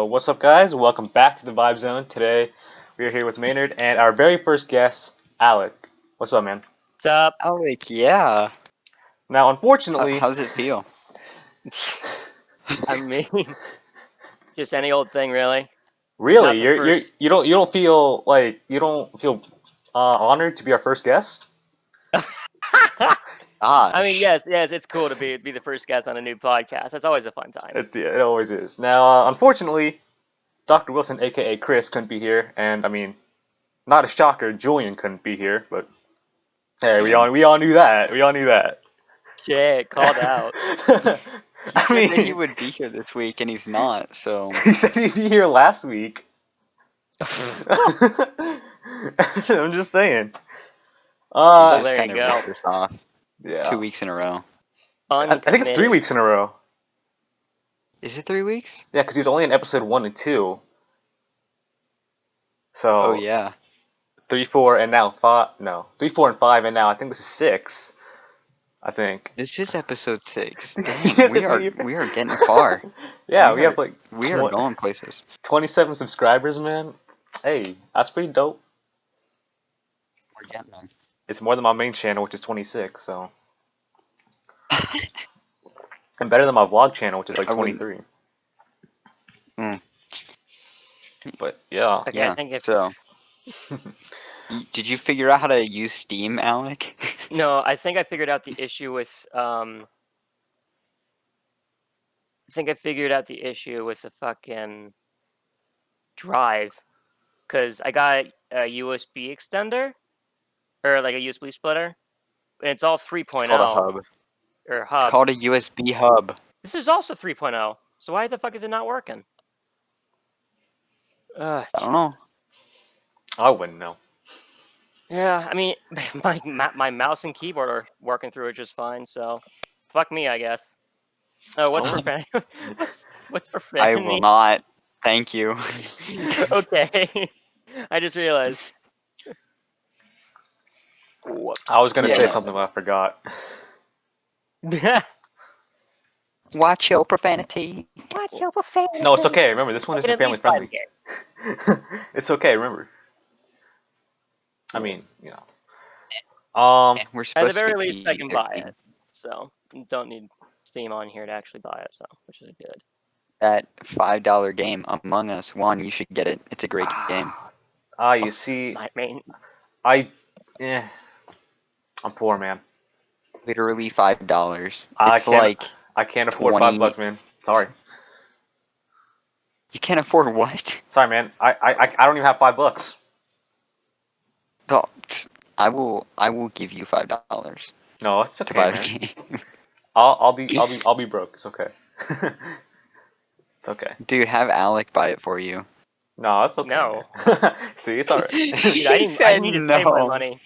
What's up, guys? Welcome back to the Vibe Zone. Today, we are here with Maynard and our very first guest, Alec. What's up, man? What's up? Alec, yeah. Now, unfortunately, How's it feel? I mean, just any old thing, really. really, Not the you're first. you don't feel honored to be our first guest. I mean, Gosh. yes, it's cool to be the first guest on a new podcast. That's always a fun time. It always is. Now, unfortunately, Dr. Wilson, aka Chris, couldn't be here, and I mean, not a shocker, Julian couldn't be here, but hey, we Damn. all knew that. We all knew that. Shit, called out. He said that he would be here this week, and he's not, so... He said he'd be here last week. I'm just saying. Well, He's just there kind you of go. ripped us off Yeah. 2 weeks in a row. I think it's 3 weeks in a row. Is it 3 weeks? Yeah, because he's only in episode 1 and 2. So Oh, yeah. 3, 4, and now 5. No, 3, 4, and 5, and now I think this is 6. I think. This is episode 6. Yes, Damn, we are getting far. Yeah, we we have like We are going places. 27 subscribers, man. Hey, that's pretty dope. We're getting them. It's more than my main channel, which is 26. So, and better than my vlog channel, which is like I wouldn't- 23. Mm. But yeah. Okay, Yeah, I think so... Did you figure out how to use Steam, Alec? No, I think I figured out the issue with I think I figured out the issue with the fucking drive, because I got a USB extender or like a USB splitter, and it's all 3.0 It's called a hub. or It's hub. called a USB hub. This is also 3.0. So why the fuck is it not working? I don't know. I wouldn't know. Yeah, I mean, my mouse and keyboard are working through it just fine. So, fuck me, I guess. Oh, what's Oh. profanity? what's I profanity? will not. Thank you. Okay, I just realized. Whoops. I was gonna Yeah, say no. something, but I forgot. Watch your profanity. Watch your profanity. No, it's okay. Remember, this one Open isn't at least family 5 friendly. It's okay. Remember. I mean, you know. We're At supposed the very to be least, I can buy PG-13. it. So don't need Steam on here to actually buy it. So, which is good. That $5 game, Among Us. Juan, you should get it. It's a great game. You see, I mean, eh, I'm poor, man. Literally $5. I It's can't- like I can't afford 20 $5, man. Sorry, you can't afford what? sorry, man. I don't even have $5. Oh, I will give you $5 No, it's to okay, buy man. the game. I'll be broke. It's okay. It's okay. Dude, have Alec buy it for you. No, it's okay. No. Man. See, it's alright. dude, He I didn't said need to save my no. money.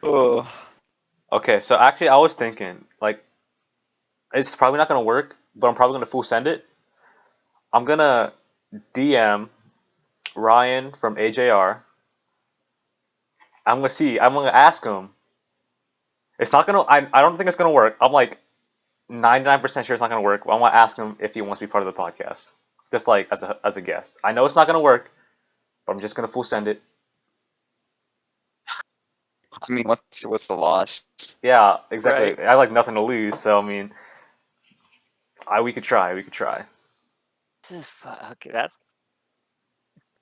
Oh. Okay, so actually, I was thinking, like, it's probably not gonna work, but I'm probably gonna full send it. I'm gonna DM Ryan from AJR. I'm gonna ask him. It's not gonna. I don't think it's gonna work. I'm like 99% sure it's not gonna work. But I'm gonna ask him if he wants to be part of the podcast, just like as a guest. I know it's not gonna work, but I'm just gonna full send it. I mean, what's the loss? Yeah, exactly. Right. I have like nothing to lose, so I mean, we could try. We could try. This is okay. That's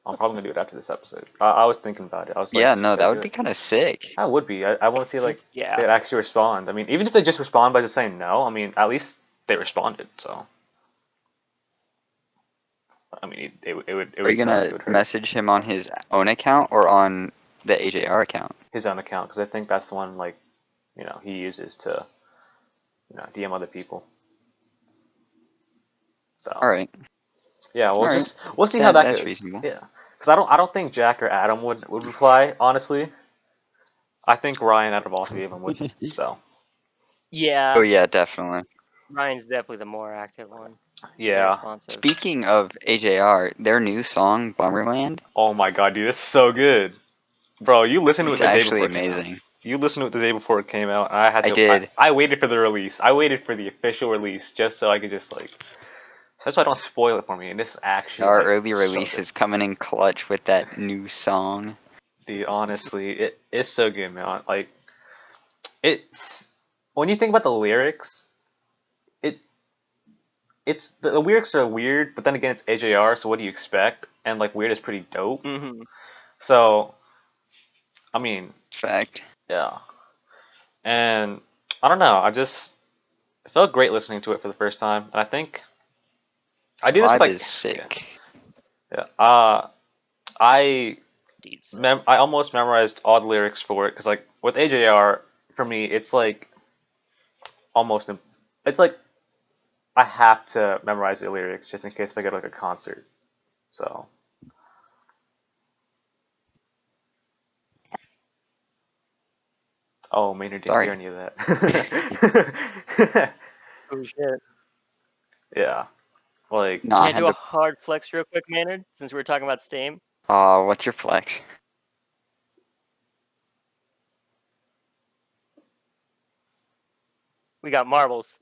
I'm probably gonna do it after this episode. I was thinking about it. I was like, Yeah, no, should I that do would be it? kind of sick. I would be. I want to see like yeah. they actually respond. I mean, even if they just respond by just saying no, I mean, at least they responded. So, I mean, it would. Are you suck, gonna it would hurt. message him on his own account or on the AJR account? His own account, because I think that's the one like, he uses to, DM other people. So. All right. Yeah, we'll Alright. we'll see how that That's goes. reasonable. Yeah, because I don't think Jack or Adam would reply honestly. I think Ryan out of all three of them would. So yeah. Oh yeah, definitely. Ryan's definitely the more active one. More yeah. responsive. Speaking of AJR, their new song Bummerland, Oh my God, dude, it's so good, bro. You listened to it it's the day actually before. amazing. You listened to it the day before it came out. And I did. I waited for the release. I waited for the official release just so I could just like That's why I don't spoil it for me. And this is actually Our like, early so release good. is coming in clutch with that new song. Dude, honestly, it's so good, man. Like, it's when you think about the lyrics, it it's the lyrics are weird, but then again, it's AJR, so what do you expect? And like, weird is pretty dope. Mm-hmm. So, I mean, Fact. yeah. And I don't know. It felt great listening to it for the first time. And I think I do this with Vibe like, is yeah, sick. yeah. I Deeds. I almost memorized all the lyrics for it because like with AJR, for me, it's like almost it's like I have to memorize the lyrics just in case if I go to like a concert. So. Oh, Maynard didn't hear Sorry. any of that. Oh shit! Yeah, like No, Can I I had do a to. hard flex real quick, Maynard? Since we were talking about Steam, What's your flex? we got marbles.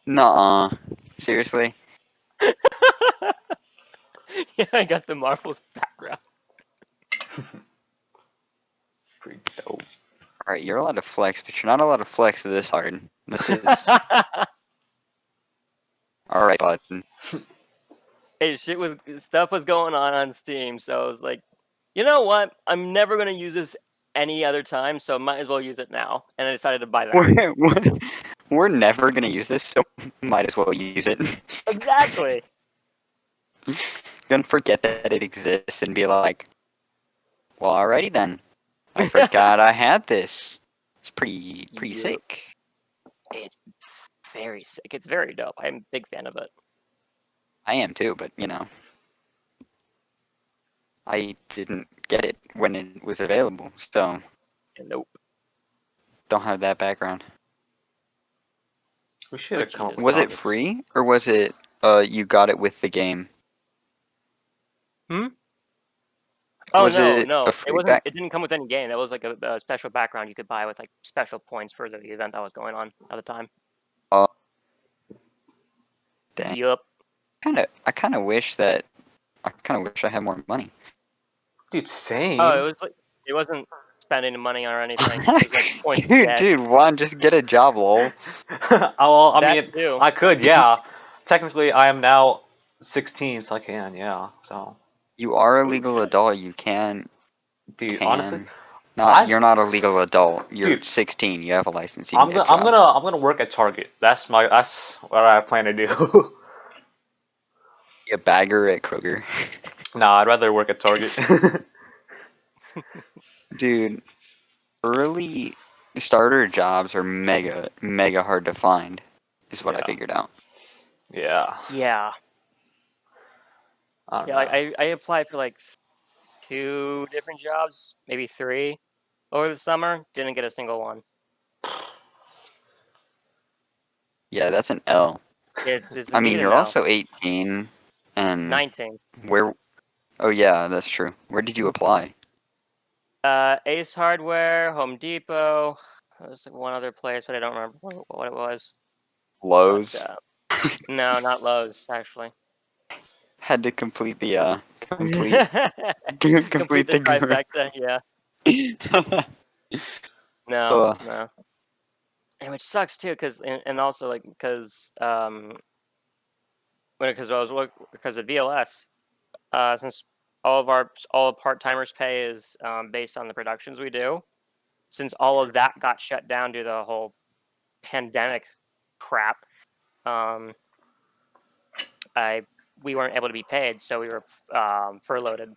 Nuh-uh. Seriously? Yeah, I got the marbles background. pretty dope. Alright, you're allowed to flex, but you're not allowed to flex this hard. This is... Alright, button. Hey, stuff was going on Steam, so I was like, you know what? I'm never gonna use this any other time, so might as well use it now. And I decided to buy that. We're never gonna use this, so might as well use it. Exactly. Gonna forget that it exists and be like, well, alrighty then. I forgot I had this. It's pretty Yep. sick. It's very sick. It's very dope. I'm a big fan of it. I am too, but you know, I didn't get it when it was available, so And nope. don't have that background. We should have But come up Jesus. with Was it topics. free or was it you got it with the game? Hmm? Oh Was no, it no. a It free wasn't. back? It didn't come with any game. That was like a special background you could buy with like special points for the event that was going on at the time. Oh, dang. Yup. I kind of wish I had more money. Dude, same. Oh, it was like it wasn't spending the money or anything. It was like points to get. dude, Juan, just get a job, lol. Well, I That mean, too. I could, yeah. Technically, I am now 16, so I can, yeah. So, You are a Oh legal shit. adult. You can. dude, honestly, You're not a legal adult. You're dude, 16. You have a license. You can get a job. I'm gonna work at Target. That's what I plan to do. Be a bagger at Kroger. Nah, I'd rather work at Target. Dude, early starter jobs are mega hard to find, is what I Yeah. figured out. Yeah. Yeah. I don't Yeah. know. Like I applied for like 2 different jobs, maybe 3 over the summer. Didn't get a single one. Yeah, that's an L. It's I mean, indeed a you're no. also 18, and 19. where? Oh yeah, that's true. Where did you apply? Ace Hardware, Home Depot. There was like one other place, but I don't remember what it was. But Lowe's. no, not Lowe's actually. Had to complete the complete Complete complete the the group. trifecta. Yeah. No, uh, no. And which sucks too, and also like because because I was because of VLS, since all part timers pay is based on the productions we do. Since all of that got shut down due to the whole pandemic crap, um, we weren't able to be paid, so we were furloughed.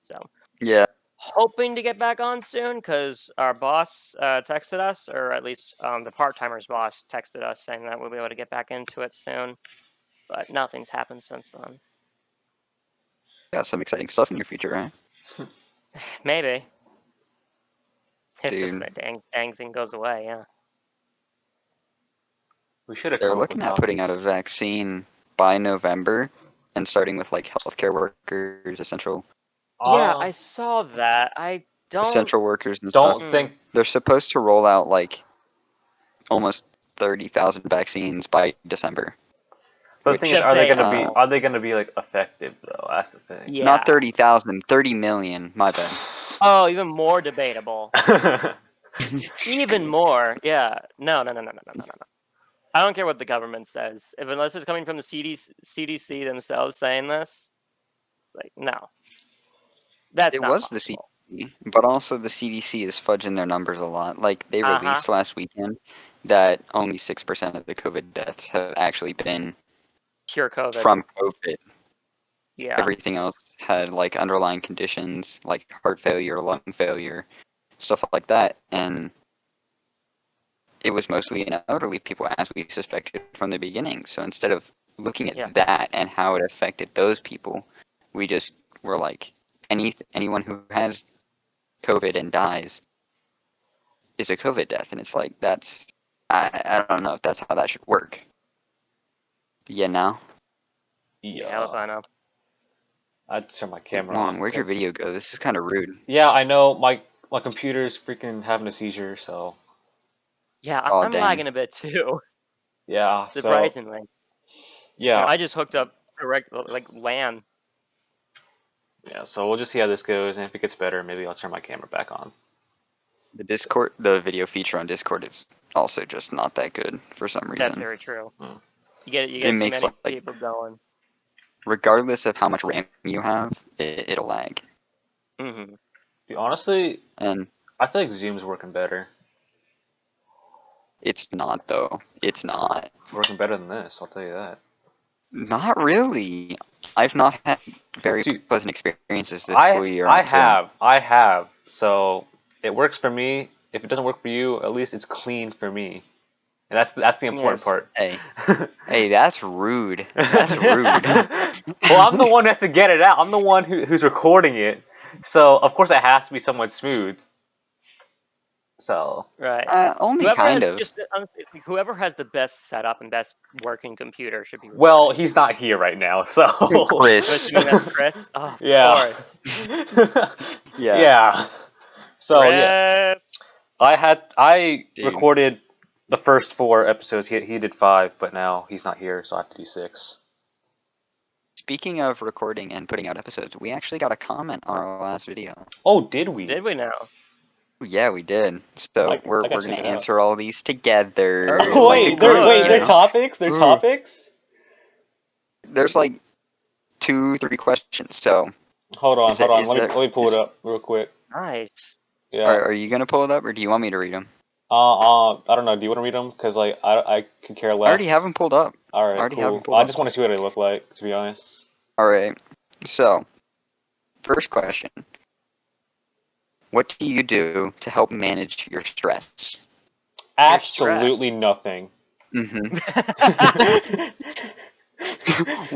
So yeah, hoping to get back on soon because our boss texted us, or at least the part timers boss texted us saying that we'll be able to get back into it soon. But nothing's happened since then. got some exciting stuff in your future, right? Maybe if this Dude, dang thing goes away, yeah. We should have they're come up with looking at putting out topics. a vaccine by November and starting with like healthcare workers, Yeah, Uh, I saw that. I essential workers and stuff. don't Mm, think. They're supposed to roll out like almost 30,000 vaccines by December. But the thing is, Except they are they gonna be like effective though? That's the thing. Yeah. Not 30,000, 30 million. My bad. Oh, even more debatable. Even more. Yeah. No. I don't care what the government says. Unless it's coming from the CDC themselves saying this, it's like, no. That's It not was the possible. CDC, but also the CDC is fudging their numbers a lot. Like, they Uh-huh. released last weekend that only 6% of the COVID deaths have actually been Pure COVID. from COVID. Yeah. Everything else had, like, underlying conditions, like heart failure, lung failure, stuff like that. And it was mostly in elderly people, as we suspected from the beginning. So instead of looking at Yeah. that and how it affected those people, we just were like, anyone who has COVID and dies is a COVID death. And it's like, I don't know if that's how that should work. Yeah, now? Yeah, hell if I know. I'd turn my camera Juan, on. where'd your video go? This is kind of rude. Yeah, I know. My computer's freaking having a seizure, so Yeah, Oh, I'm dang. lagging a bit too. yeah. So Surprisingly. yeah, I just hooked up direct like LAN. yeah. So we'll just see how this goes, and if it gets better, maybe I'll turn my camera back on. The video feature on Discord is also just not that good for some reason. That's very true. Hmm. You get It too makes, many like, people going. regardless of how much RAM you have, it'll lag. Mm-hmm. Honestly, And I feel like Zoom's working better. it's not, though. It's not. Working better than this, I'll tell you that. Not really. I've not had very Dude, pleasant experiences this school year. I so have. So it works for me. If it doesn't work for you, at least it's clean for me, and that's the important Yes. part. Hey, that's rude. That's rude. Well, I'm the one who has to get it out. I'm the one who's recording it, so of course it has to be somewhat smooth. So Right. Only Whoever kind has of. just honestly, whoever has the best setup and best working computer should be. well, recording. he's not here right now, so Chris. But you mean that's Chris? Oh, of yeah, course. Yeah. yeah. So yeah, Chris. I Dude. recorded the first 4 episodes. He did 5, but now he's not here, so I have to do 6. Speaking of recording and putting out episodes, we actually got a comment on our last video. Oh, did we? Did we now? Yeah, we did. So I we're gotta gonna check it out. answer all these together. Oh, like a wait, group, good. they're you know? topics. They're Ooh. topics. There's like 2-3 questions. So Hold on. Is that- is Let that- me pull is- it up real quick. Nice. Yeah. are you gonna pull it up, or do you want me to read them? I don't know. Do you want to read them? Because like I could care less. I already have them pulled up. All right, already have cool. them pulled I up. just want to see what they look like, to be honest. All right. So, first question: what do you do to help manage your stress? Absolutely stress. nothing. Mm-hmm.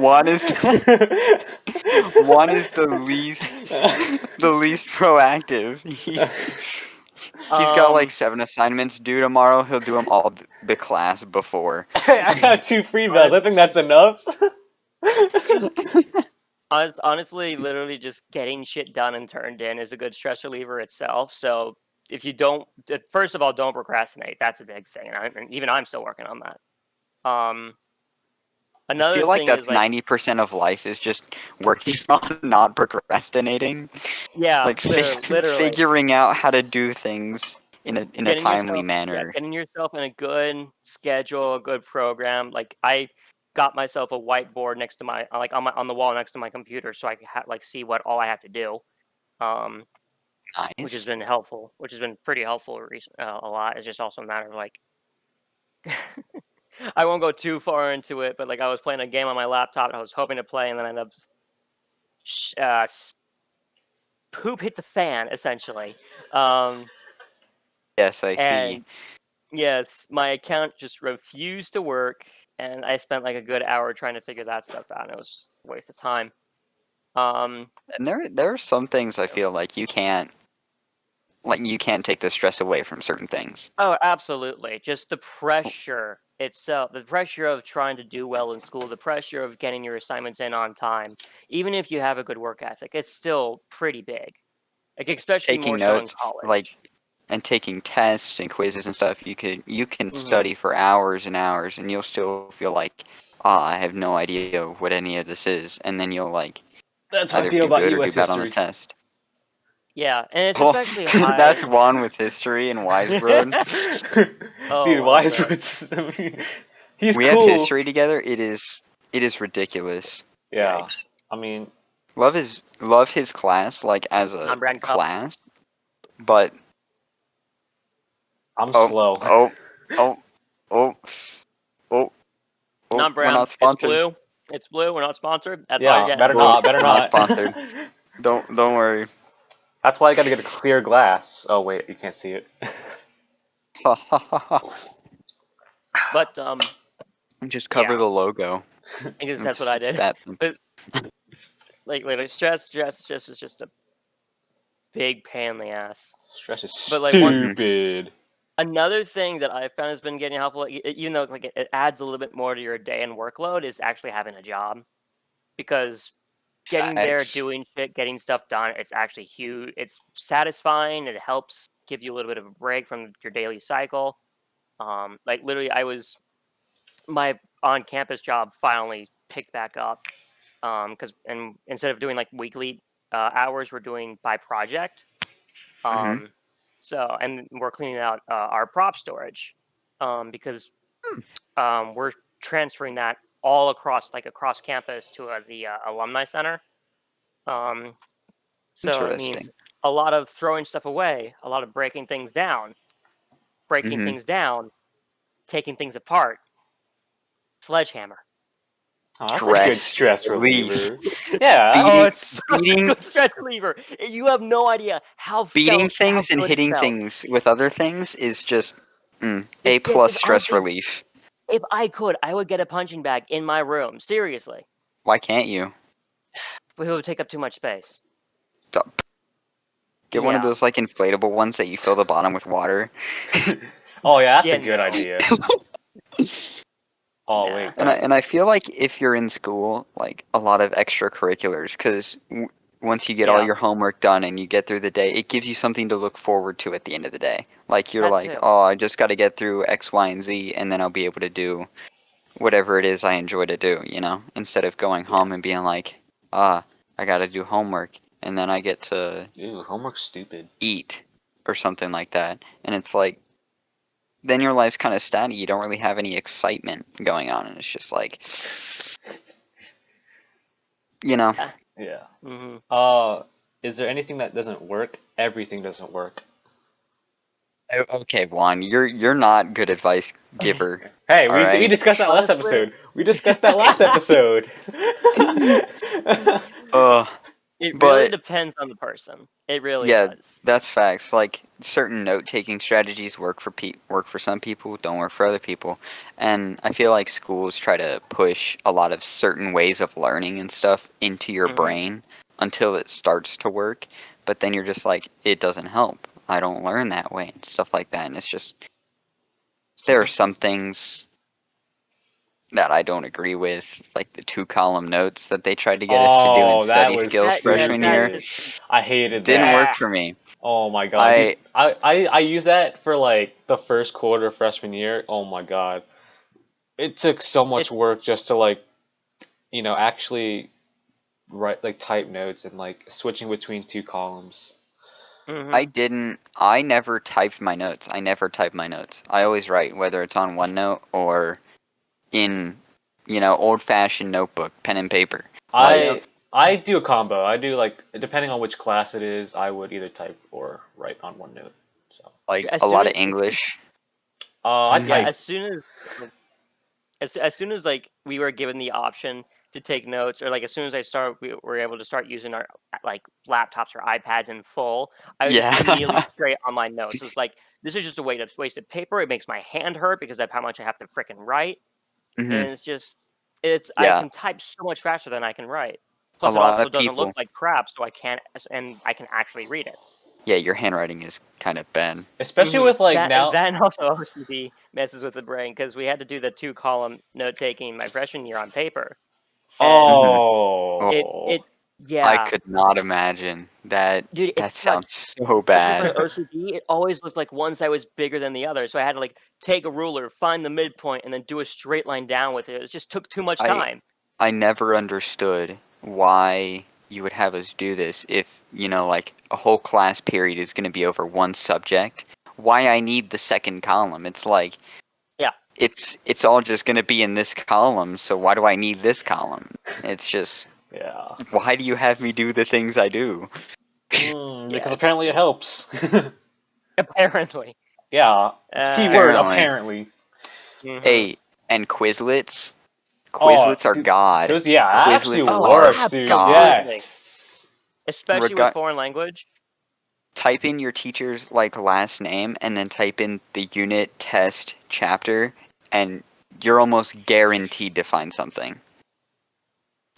One is the least proactive. He's got like 7 assignments due tomorrow. He'll do them all the class before. I got 2 free bells. I think that's enough. Honestly, literally just getting shit done and turned in is a good stress reliever itself. So if you don't, first of all, don't procrastinate. That's a big thing, and even I'm still working on that. I Another feel like thing that's is like 90% of life is just working on not procrastinating. yeah, Like literally figuring out how to do things in a getting timely yourself manner. getting yourself in a good schedule, a good program. Like I got myself a whiteboard next to my like on the wall next to my computer, so I can like see what all I have to do. Which has Nice. been helpful, which has been pretty helpful a lot. It's just also a matter of like, I won't go too far into it, but like I was playing a game on my laptop and I was hoping to play, and then I ended up poop hit the fan essentially. Yes, I see. And yes, my account just refused to work, and I spent like a good hour trying to figure that stuff out, and it was just a waste of time. And there are some things I feel like you can't take the stress away from certain things. Oh, absolutely. Just the pressure itself, the pressure of trying to do well in school, the pressure of getting your assignments in on time. Even if you have a good work ethic, it's still pretty big. Like especially Taking more so in notes, like, college. and taking tests and quizzes and stuff, you can Mhm. study for hours and hours, and you'll still feel like I have no idea what any of this is, and then you'll like That's how I either feel do about good or do U.S. bad on the history. test. Yeah, and it's Well, especially high. that's Juan with history and Wise Road. Oh Dude, my why is God. Roots? I mean, he's We have cool. history together. It is ridiculous. Yeah, Yikes. I mean, Love his class like as a Non-brand cup. class, but I'm oh slow. oh oh oh oh oh, we're Non-brand. not It's sponsored. blue. It's blue. We're not sponsored. That's all you're Yeah, getting. better Oh, not, better we're not not. sponsored. Don't worry. That's why I gotta get a clear glass. Oh wait, you can't see it. But Just cover yeah, the logo. I guess that's what I It's did. that simple. But like literally, stress is just a big pain in the ass. Stress is But like one Mhm. stupid. another thing that I found has been getting helpful, even though like it adds a little bit more to your day and workload, is actually having a job because getting there, Facts. doing shit, getting stuff done, it's actually huge. It's satisfying. It helps give you a little bit of a break from your daily cycle. Like literally, my on-campus job finally picked back up because and instead of doing like weekly hours, we're doing by project. hmm Um, so and we're cleaning out our prop storage because we're transferring that all across campus to the alumni center. Um, so it means Interesting. a lot of throwing stuff away, a lot of breaking hmm things down, taking things apart, sledgehammer. Oh, that's a good Stress stress relief. reliever. Yeah, Oh, Beating it's such a beating good stress reliever. You have no idea beating how things and good it hitting felt. things with other things is just A If plus I stress could, relief. if I could, I would get a punching bag in my room. Seriously, Why can't you? but it would take up too much space. D- Get one of Yeah, those like inflatable ones that you fill the bottom with water. Oh yeah, that's a yeah, good no, idea. Oh nah. wait, And I feel like if you're in school, like a lot of extracurriculars, because once you get all Yeah, your homework done and you get through the day, it gives you something to look forward to at the end of the day. Like you're that like, too. oh, I just got to get through X, Y, and Z, and then I'll be able to do whatever it is I enjoy to do, you know? Instead of going Yeah, home and being like, ah, I got to do homework, and then I get to ew, homework's stupid. eat or something like that. And it's like, then your life's kind of static. You don't really have any excitement going on, and it's just like, you know. yeah. Yeah. hmm Is there anything that doesn't work? Everything doesn't work. Okay, Juan, you're not good advice giver. Hey, All we right. discussed that last Honestly, episode. We discussed that last episode. Uh, it really but depends on the person. It really yeah, does. that's facts. Like certain note-taking strategies work for some people, don't work for other people. And I feel like schools try to push a lot of certain ways of learning and stuff into your hmm brain until it starts to work, but then you're just like, it doesn't help. I don't learn that way and stuff like that. And it's just there are some things that I don't agree with, like the 2-column notes that they tried to get us to do in Oh, that study was skills That yeah, freshman that year. stupid. just I hated Didn't that. work yeah. for me. Oh my god, dude. I I used that for like the first quarter of freshman year. Oh my god. It took so It much work just to like, actually write like type notes and like switching between two columns. hmm I never typed my notes. I never type my notes. I always write, whether it's on OneNote or in, old fashioned notebook, pen and paper. Like Yep. I do a combo. I do like depending on which class it is, I would either type or write on OneNote. So, like As a soon lot as of English. I yeah, Mhm. type. as soon as like as soon as like we were given the option to take notes, or like as soon as we were able to start using our like laptops or iPads in full, I would just immediately Yeah. straight on my notes. It's like this is just a way to wasted paper. It makes my hand hurt because of how much I have to frickin' write, hmm and it's I Yeah. can type so much faster than I can write. A Plus, it lot also of doesn't look people. like crap, so I can actually read it. Yeah, your handwriting is kind of bad. Especially with like now. That and also OCD messes with the brain because we had to do the 2-column note taking my freshman year on paper, and hmm it Oh. it Yeah, I could not imagine that. dude, That it's like sounds so with my bad. OCD, it always looked like one side was bigger than the other, so I had to like take a ruler, find the midpoint, and then do a straight line down with it. It just took too much I time. I never understood why you would have us do this if, like a whole class period is going to be over one subject. Why I need the second column? It's like Yeah. it's all just going to be in this column, so why do I need this column? It's just Yeah. why do you have me do the things I do? Because Yeah. apparently it helps. Apparently. Yeah. Keyword Apparently. apparently. Mhm. Hey, and Quizlets. Oh, Quizlets are dude, god. those actually Quizlets Oh, are works, dude. god. absolutely. Yes. Especially with foreign language. Type in your teacher's last name and then type in the unit, test, chapter, and you're almost guaranteed to find something.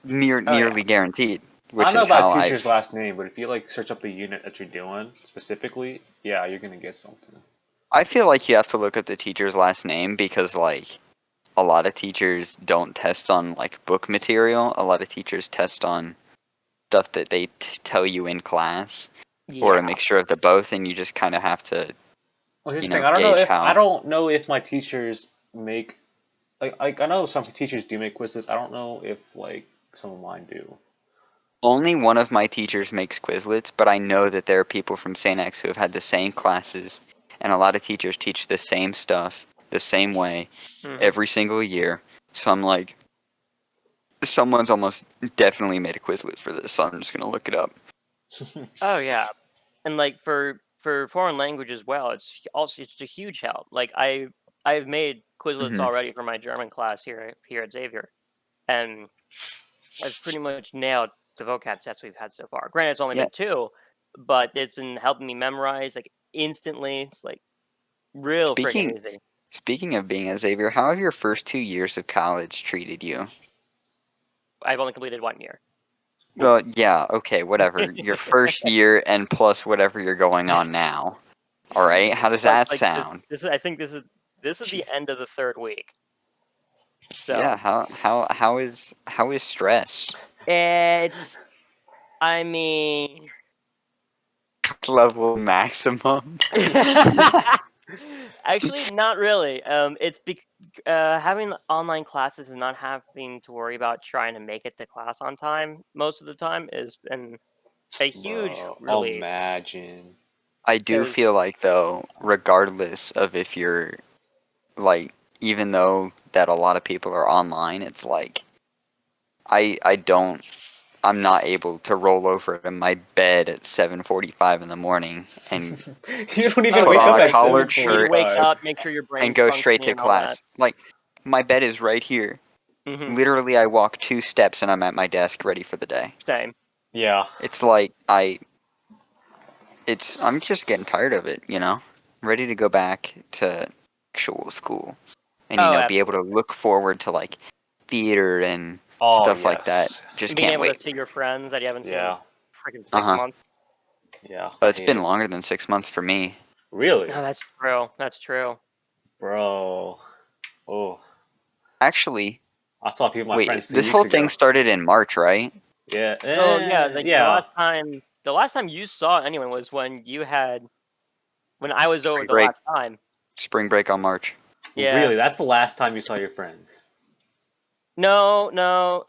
Oh yeah. Nearly guaranteed, I which don't know is about how a teacher's I've. last name, but if you search up the unit that you're doing specifically, yeah, you're gonna get something. I feel like you have to look up the teacher's last name because a lot of teachers don't test on book material. A lot of teachers test on stuff that they tell you in class, or a Yeah. mixture of the both, and you just kind of have to Well, here's the thing. I don't know gauge if I how. don't know if my teachers make I know some teachers do make quizzes. I don't know if some of mine do. Only one of my teachers makes Quizlets, but I know that there are people from St. X who have had the same classes, and a lot of teachers teach the same stuff the same way Mhm. every single year. So I'm like, someone's almost definitely made a Quizlet for this, so I'm just gonna look it up. Oh yeah. And like for foreign language as well, it's a huge help. Like I've made Quizlets hmm already for my German class here at Xavier, and I've pretty much nailed the vocab tests we've had so far. Granted, it's only Yeah. been two, but it's been helping me memorize like instantly. It's like real freaking Speaking easy. speaking of being a Xavier, how have your first 2 years of college treated you? I've only completed 1 year. Well, yeah, okay, whatever. Your first year and plus whatever you're going on now. All right, how does Well, it's that like sound? this is I think this is the Jeez. end of the third week. Yeah, So how is stress? it's I mean Level maximum. actually not really. Having online classes and not having to worry about trying to make it to class on time most of the time has been a huge Bro, relief. imagine. I do feel Because like though, regardless of if you're even though that a lot of people are online, it's like I don't I'm not able to roll over in my bed at 7:45 in the morning and You don't even oh put wake yeah, on up a at like collared you need to shirt wake 7:45. up, make sure your and brain's go straight functioning to and all that. class. Like my bed is right here. Hmm. Literally, I walk 2 steps and I'm at my desk ready for the day. Same. Yeah. It's like I'm just getting tired of it, ready to go back to actual school and Oh, be able to absolutely. look forward to theater and Oh stuff like that. yes. Just And being can't able to wait. see your friends that you haven't seen in Yeah. freaking Uh six huh. months. Yeah. But I it's hate been it. longer than 6 months for me. Really, No, that's true. That's true. bro. Oh, Actually, I saw a few of my wait, friends three this weeks whole thing ago. started in March, right? Yeah. Oh yeah, like Yeah. the last time you saw anyone was when I was over Spring the break. last time. Spring break on March. Yeah. Really, that's the last time you saw your friends. No, no.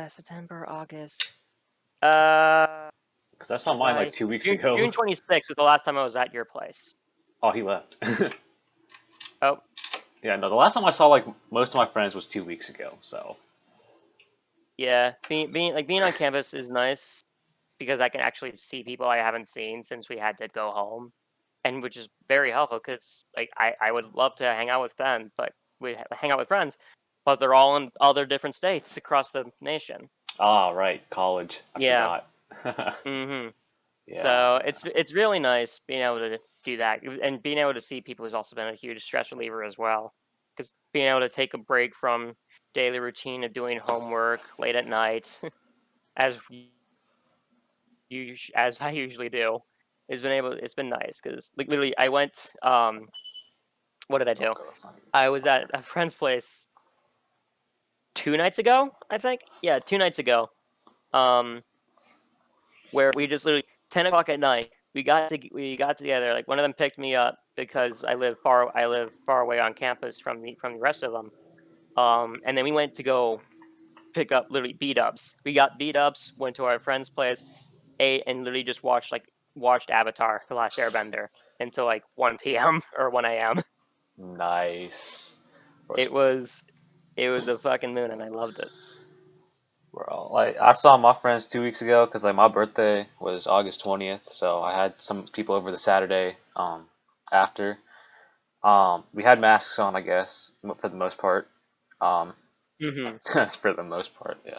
September, August. Uh, Because I saw mine like July, 2 weeks June ago. 26th was the last time I was at your place. Oh, he left. Oh, Yeah, no, the last time I saw most of my friends was 2 weeks ago. So. yeah. Being on campus is nice because I can actually see people I haven't seen since we had to go home, and which is very helpful because I would love to hang out with them, but hang out with friends, but they're all in other different states across the nation. Ah, right, college. I Yeah. forgot. Mm-hmm. Yeah, So yeah. it's really nice being able to do that, and being able to see people has also been a huge stress reliever as well. Because being able to take a break from daily routine of doing homework late at night, as as I usually do, it's been nice because like literally I went what did I do? Okay, let's not get I too was at far. a friend's place 2 nights ago, I think. Yeah, 2 nights ago. Where we just literally 10 o'clock at night. We got together. Like one of them picked me up because I live far away on campus from the rest of them. And then we went to go pick up literally beat ups. We got beat ups. Went to our friend's place, ate, and literally just watched Avatar: The Last Airbender until like 1 p.m. or 1 a.m. Nice. It was a fucking moon, and I loved it. Bro, like I saw my friends 2 weeks ago because like my birthday was August 20th, so I had some people over the Saturday after. We had masks on, I guess, for the most part. Um, Mm-hmm. for the most part, yeah.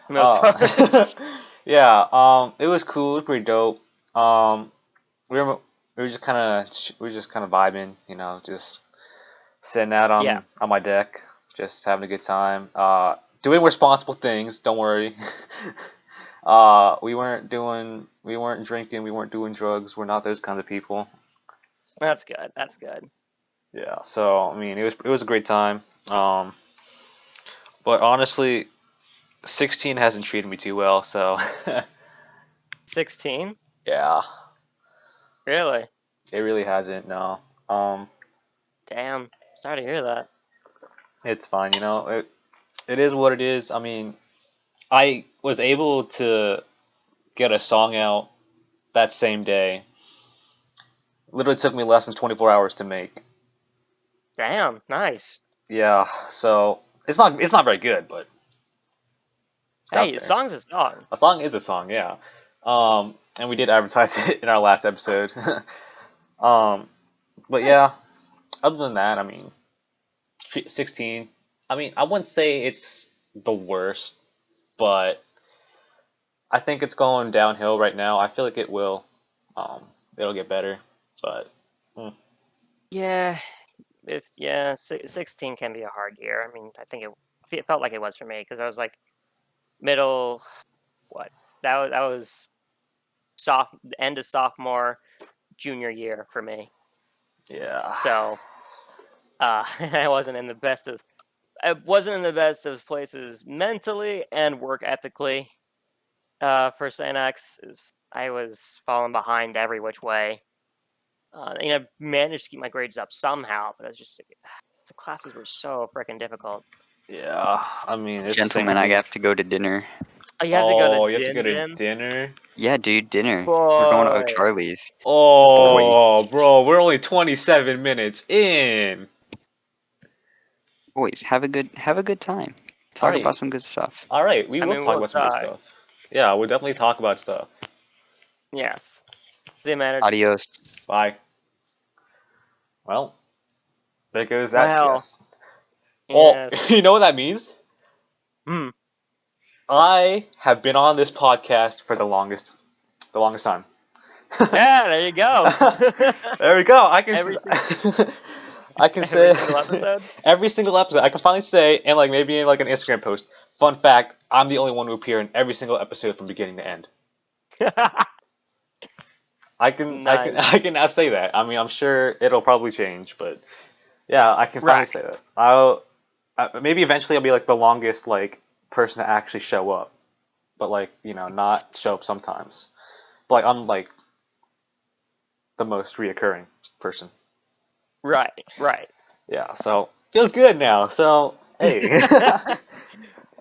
The most part. Yeah. It was cool. It was pretty dope. We were we were just kind of vibing, just sitting out Yeah. on my deck, just having a good time. Doing responsible things. Don't worry. We weren't drinking, we weren't doing drugs. We're not those kinds of people. That's good. That's good. Yeah. So I mean, it was a great time. But honestly, 16 hasn't treated me too well. So 16? yeah, Really? it really hasn't. No. Um, Damn. Sorry to hear that. it's fine. It is what it is. I mean, I was able to get a song out that same day. Literally took me less than 24 hours to make. Damn. Nice. Yeah, so it's not very good, but it's out Hey, a there. song's a song. A song is a song, yeah. And we did advertise it in our last episode. um, but yeah, Nice. other than that, I mean, 16. I mean, I wouldn't say it's the worst, but I think it's going downhill right now. I feel like it will. It'll get better, but mm, Yeah. 16 can be a hard year. I mean, I think it felt like it was for me because I was like middle. What? That was end of sophomore, junior year for me. yeah, So, I wasn't in the best of. I wasn't in the best of places mentally and work ethically. For Saint X, I was falling behind every which way. I managed to keep my grades up somehow, but the classes were so freaking difficult. yeah. I mean, it's the same Gentlemen, with I me. have to go to dinner. Oh, you have to go to Oh, you have to go Din to Din? dinner. Yeah, dude, dinner. We're going to Boy. O'Charlie's. Boy. Oh, bro, we're only 27 minutes in. Boys, have a good time. All Talk about right, some good stuff. all right. We I will mean, talk we'll about some good try. stuff. Yeah, we'll definitely talk about stuff. Yes. See you, man. Adios. Bye. Well, there goes that Well, jest. Well, yes. you know what that means? Hmm. I have been on this podcast for the longest time. Yeah, there you go. There we go. I can every single, I can every say single episode. every single episode. I can finally say, and like maybe in like an Instagram post. Fun fact: I'm the only one who appear in every single episode from beginning to end. I can I can Nice. I can now say that. I mean, I'm sure it'll probably change, but yeah, I can finally Right. say that. Maybe eventually I'll be like the longest like person to actually show up, but like not show up sometimes. But like I'm like the most reoccurring person. Right. Right. Yeah, so feels good now. So hey,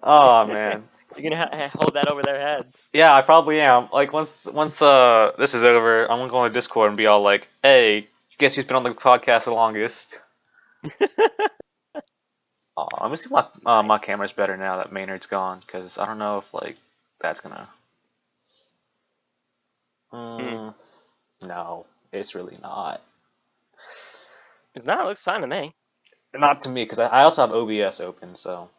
oh man, You're gonna hold that over their heads. yeah, I probably am. Like once this is over, I'm gonna go on Discord and be all like, hey, guess who's been on the podcast the longest? Let me see if my Nice. camera's better now that Maynard's gone, because I don't know if like that's gonna. Hmm. Mm, no, it's really not. No, it looks fine to me. Not to me, because I also have OBS open. So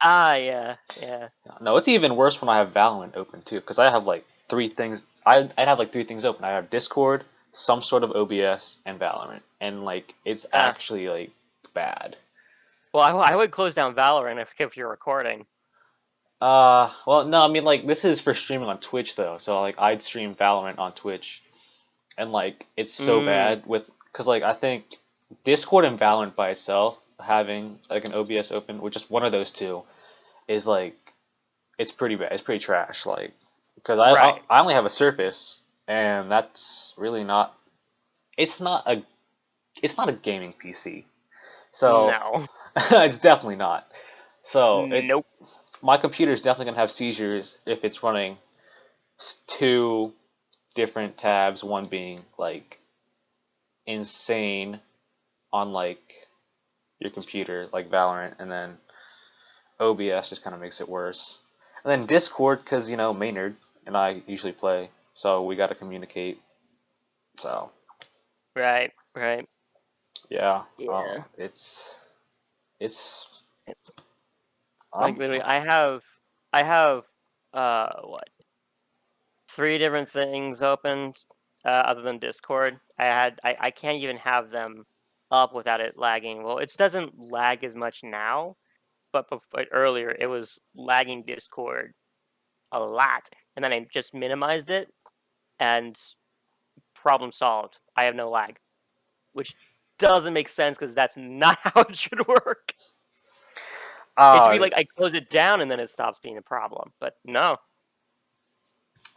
Ah, yeah, yeah. no, it's even worse when I have Valorant open too, because I have like three things. I'd have like three things open. I have Discord, some sort of OBS, and Valorant, and like it's Ah. actually like bad. Well, I would close down Valorant if you're recording. Well, no, I mean like this is for streaming on Twitch though, so like I'd stream Valorant on Twitch, and like it's so Mm. bad because like I think Discord and Valorant by itself, having like an OBS open, which is one of those two, is like it's pretty bad. It's pretty trash. Like because Right. I only have a Surface, and that's really not. It's not a gaming PC. So No. it's definitely not. So Nope. my computer is definitely gonna have seizures if it's running two different tabs. One being like insane on like your computer, like Valorant, and then OBS just kind of makes it worse. And then Discord, because Maynard and I usually play, so we got to communicate. So Right. Right. yeah, Yeah. it's Like I'm literally, I have what, 3 different things open, other than Discord. I can't even have them up without it lagging. Well, it doesn't lag as much now, but earlier it was lagging Discord a lot, and then I just minimized it, and problem solved. I have no lag, which doesn't make sense because that's not how it should work. It should be uh like I close it down and then it stops being a problem, but no.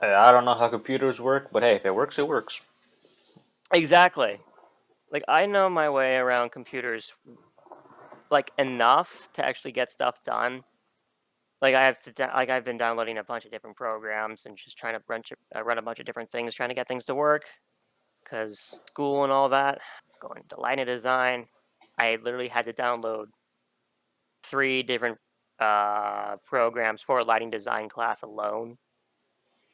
I don't know how computers work, but hey, if it works, it works. Exactly. Like I know my way around computers like enough to actually get stuff done. Like I've been downloading a bunch of different programs and just trying to run a bunch of different things, trying to get things to work. Cause school and all that, going to lighting design, I literally had to download 3 different programs for a lighting design class alone.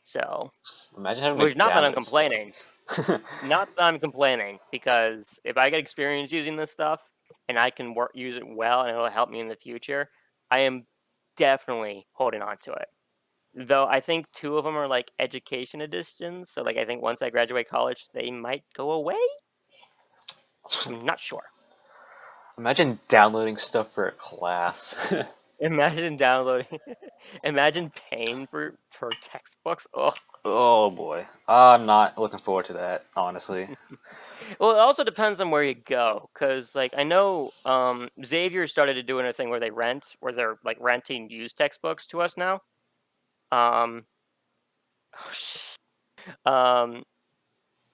So, Imagine having to which not that I'm download complaining, stuff. not that I'm complaining, because if I get experience using this stuff and I can use it well and it'll help me in the future, I am definitely holding on to it. Though I think 2 of them are like education editions, so like I think once I graduate college, they might go away. I'm not sure. Imagine downloading stuff for a class. Imagine downloading, imagine paying for textbooks. Oh, Oh boy, I'm not looking forward to that, honestly. well, it also depends on where you go, because like I know Xavier started doing a thing where they're like renting used textbooks to us now. Um, um,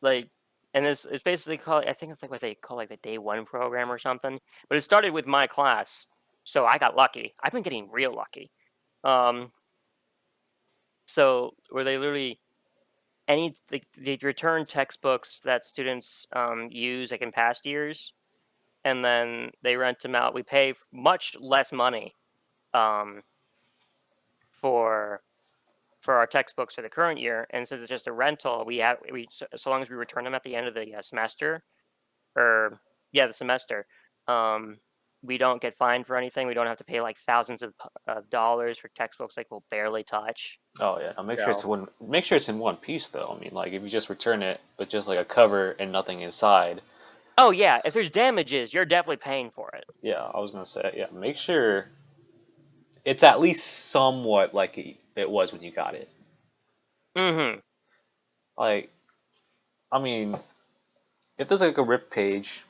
like, and it's basically called, I think it's like what they call like the day one program or something. But it started with my class, so I got lucky. I've been getting real lucky. Um, so where they literally they return textbooks that students use like in past years, and then they rent them out. We pay much less money um, for our textbooks for the current year, and since it's just a rental, so long as we return them at the end of the semester, or yeah, the semester, um, we don't get fined for anything. We don't have to pay like thousands of dollars for textbooks like we'll barely touch. Oh yeah, now So, make sure it's in one piece though. I mean, like if you just return it with just like a cover and nothing inside, oh yeah, if there's damages, you're definitely paying for it. yeah, I was gonna say, yeah, make sure it's at least somewhat like it was when you got it. Mm-hmm. Like, I mean, if there's like a rip page,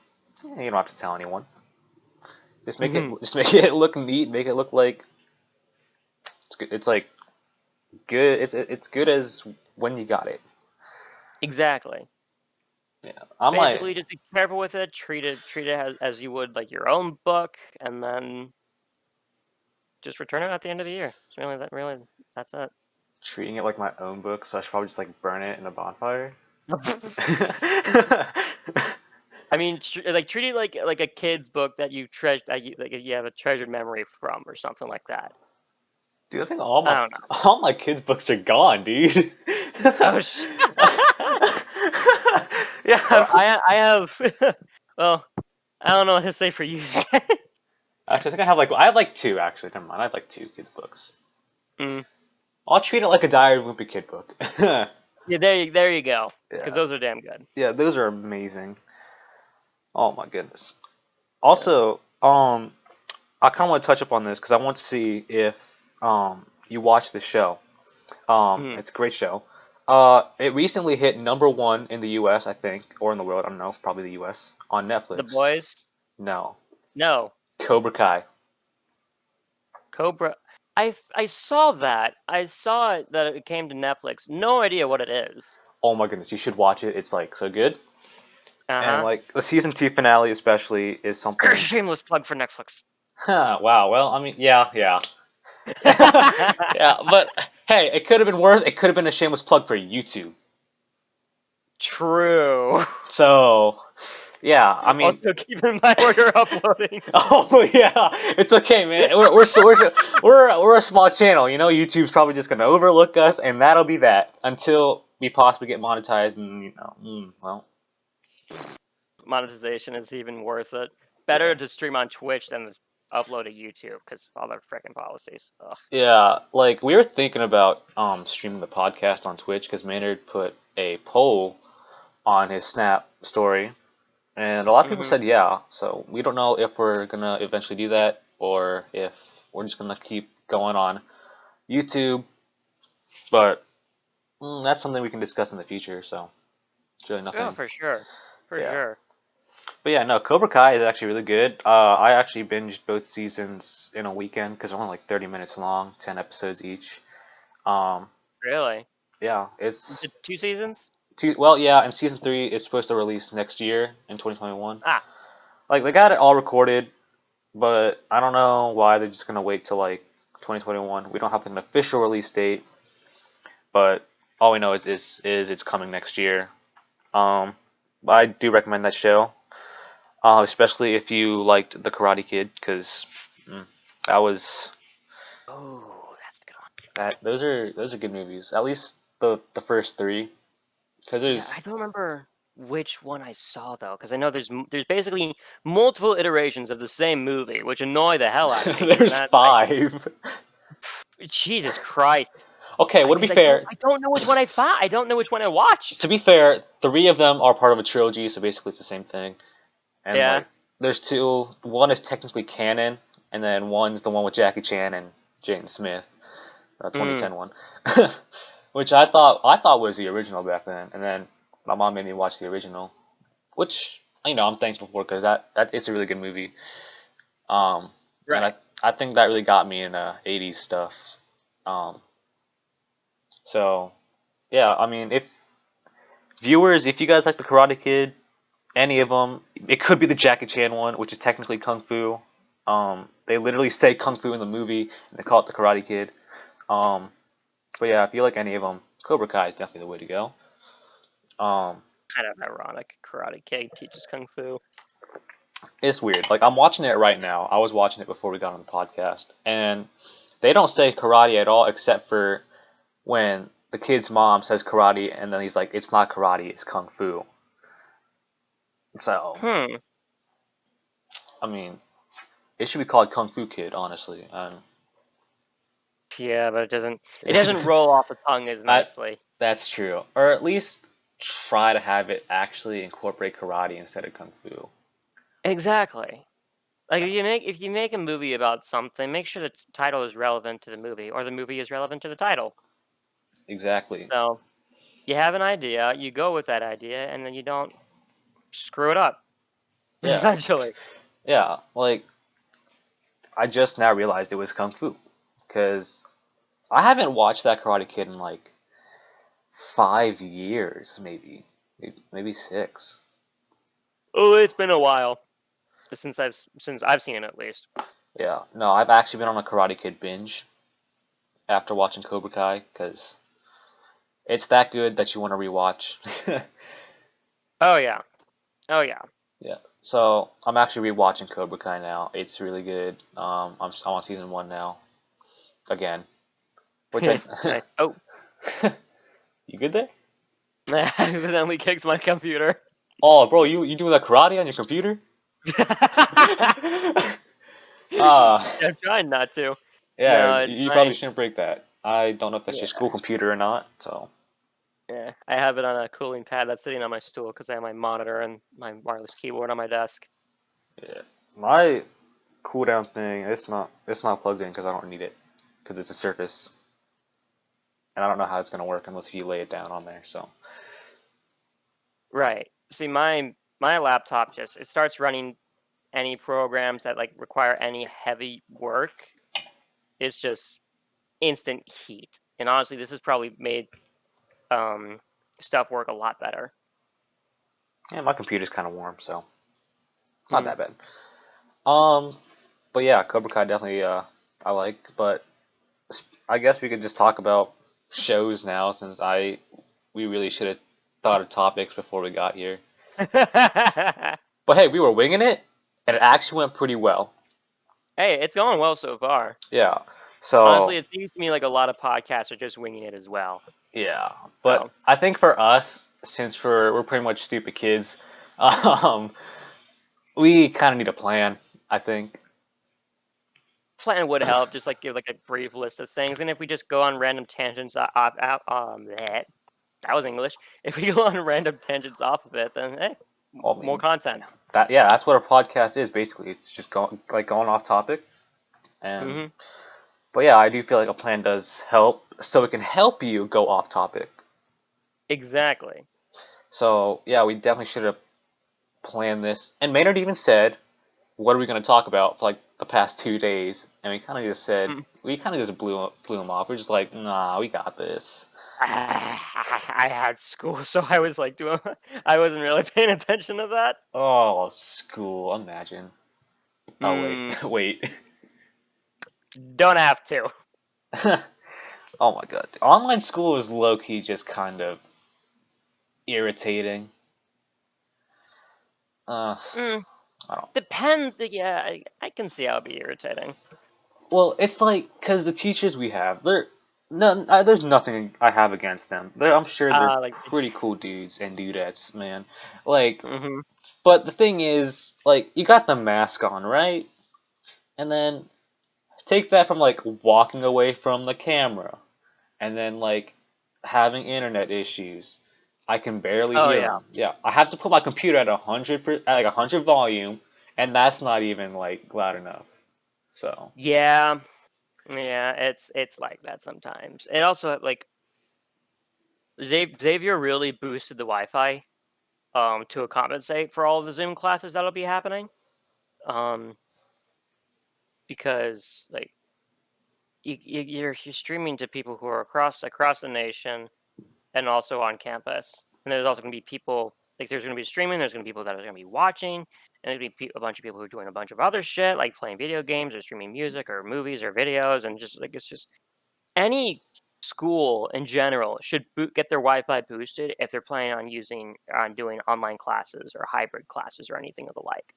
you don't have to tell anyone. Mm-hmm. Just make it look neat. Make it look like it's good. It's like good. It's good as when you got it. Exactly. Yeah, I might Basically, just be careful with it. Treat it as you would like your own book, and then just return it at the end of the year. It's really that. Really, that's it. treating it like my own book, so I should probably just like burn it in a bonfire. I mean, like treat it like a kid's book that you treasure, like you have a treasured memory from, or something like that. Dude, I think I don't know. all my kids' books are gone, dude. Oh, Yeah. I have. Well, I don't know what to say for you. Actually, I think I have like two. Actually, never mind. I have like two kids' books. Mm. I'll treat it like a Diary of a Wimpy Kid book. Yeah, there you go. Because Yeah, those are damn good. yeah, those are amazing. Oh my goodness. Yeah. Also, I kind of want to touch up on this because I want to see if you watch the show. Mm. It's a great show. It recently hit number one in the U.S. I think, or in the world. I don't know. Probably the U.S. on The Netflix. boys. No, No. Cobra Kai. Cobra. I saw that. I saw it that it came to Netflix. No idea what it is. Oh my goodness, you should watch it. It's like so good. And Uh like the season 2 finale especially is huh. something. Shameless plug for Netflix. Huh, wow. Well, I mean, yeah, yeah. Yeah, but hey, it could have been worse. It could have been a shameless plug for YouTube. True. So, yeah, I mean, Also, keep in mind where you're uploading. oh yeah, it's okay, man. We're a small channel, you know. YouTube's probably just gonna overlook us, and that'll be that until we possibly get monetized, and well, Monetization is even worth it. yeah, Better to stream on Twitch than to upload to YouTube because of all their freaking policies. Ugh. yeah. Like we were thinking about streaming the podcast on Twitch because Maynard put a poll on his Snap story. And a lot of people Mm-hmm. said yeah, so we don't know if we're gonna eventually do that or if we're just gonna keep going on YouTube. But that's something we can discuss in the future. So it's really Oh, nothing. for sure. For Yeah. sure. But yeah, no, Cobra Kai is actually really good. I actually binged both seasons in a weekend because they're only like 30 minutes long, 10 episodes each. Um, Really? yeah, Is it's it 2 seasons? two. Well, yeah, and season 3 is supposed to release next year in 2021. Ah. Like they got it all recorded. But I don't know why they're just gonna wait till like 2021. We don't have an official release date, but all we know is it's coming next year. But I do recommend that show, especially if you liked The Karate Kid, because that was Oh, that's a good one. that. Those are good movies. At least the first three, because Yeah, there's I don't remember which one I saw though, because I know there's basically multiple iterations of the same movie, which annoy the hell out of me. And there's that five. Jesus Christ, Okay, well to be because I don't fair, I don't know which one I found. I don't know which one I watched. three of them are part of a trilogy, so basically it's the same thing. And Yeah. like, there's two. One is technically canon, and then one's the one with Jackie Chan and Jaden Smith, Mm. 2010 one, which I thought was the original back then. And then my mom made me watch the original, which I'm thankful for because that it's a really good movie. And Right. I think that really got me in 80s stuff. Um, so yeah, I mean, if viewers, if you guys like the Karate Kid, any of them. It could be the Jackie Chan one, which is technically kung fu. They literally say kung fu in the movie, and they call it the Karate Kid. Um, but yeah, if you like any of them, Cobra Kai is definitely the way to go. Um, Kind of ironic. Karate Kid teaches kung fu. it's weird. Like I'm watching it right now. I was watching it before we got on the podcast, and they don't say karate at all, except for when the kid's mom says karate, and then he's like, "It's not karate, it's kung fu." So, Hmm. I mean, it should be called Kung Fu Kid, honestly. Yeah, but it doesn't roll off the tongue as I, nicely. That's true. Or at least try to have it actually incorporate karate instead of kung fu. Exactly. Like Yeah, if you make a movie about something, make sure the title is relevant to the movie, or the movie is relevant to the title. exactly. So you have an idea, you go with that idea, and then you don't screw it up. Yeah, Essentially. yeah. Like I just now realized it was kung fu because I haven't watched that Karate Kid in like 5 years, maybe 6. Oh, it's been a while since I've seen it at least. Yeah, no, I've actually been on a Karate Kid binge after watching Cobra Kai because it's that good that you want to rewatch. Oh yeah. Oh yeah. Yeah. So I'm actually rewatching Cobra Kai now. It's really good. I'm on season 1 now again, which I. Nice. Oh, You good there? I accidentally kicked my computer. Oh, bro, you doing that karate on your computer? Ah, I'm trying not to. yeah. No, You probably shouldn't break that. I don't know if that's your yeah, school computer or not. So yeah. I have it on a cooling pad that's sitting on my stool because I have my monitor and my wireless keyboard on my desk. yeah, my cooldown thing it's not plugged in because I don't need it because it's a Surface and I don't know how it's gonna work unless you lay it down on there. So Right. See, my laptop just it starts running any programs that like require any heavy work, it's just instant heat. And honestly, this has probably made stuff work a lot better. Yeah, my computer's kind of warm, so not that bad. But yeah, Cobra Kai definitely I like, but I guess we could just talk about shows now since we really should have thought of topics before we got here. But hey, we were winging it, and it actually went pretty well. Hey, it's going well so far. Yeah. So honestly, it seems to me like a lot of podcasts are just winging it as well. Yeah, but I think for us, since we're pretty much stupid kids, we kind of need a plan. I think. Plan would help, just like give like a brief list of things, and if we just go on random tangents, that was English. If we go on random tangents off of it, then hey, more content. That's what a podcast is basically. It's just going off topic, and but yeah, I do feel like a plan does help, so it can help you go off topic. Exactly. So yeah, we definitely should have planned this. And Maynard even said, "What are we going to talk about for like the past 2 days?" And we kind of just said, we kind of just blew him off. We're just like, "Nah, we got this." I had school, so I was like I wasn't really paying attention to that. Oh, school! Imagine. Oh wait. Don't have to. Oh my god, online school is low key just kind of irritating. I don't. Depends. Yeah, I can see how it'd be irritating. Well, it's like because the teachers we have, there's nothing I have against them. I'm sure they're like, pretty cool dudes and dudettes, man. Like, mm-hmm. But the thing is, like, you got the mask on, right? And then take that from like walking away from the camera, and then like having internet issues. I can barely hear them. Yeah, I have to put my computer at 100 volume, and that's not even like loud enough. So yeah, it's like that sometimes. And also like Xavier really boosted the Wi-Fi to compensate for all of the Zoom classes that'll be happening. Because like you're streaming to people who are across the nation and also on campus. And there's also going to be people like there's going to be streaming. There's going to be people that are going to be watching, and there's going to be a bunch of people who are doing a bunch of other shit like playing video games or streaming music or movies or videos, and just like it's just any school in general should get their Wi-Fi boosted if they're planning on doing online classes or hybrid classes or anything of the like,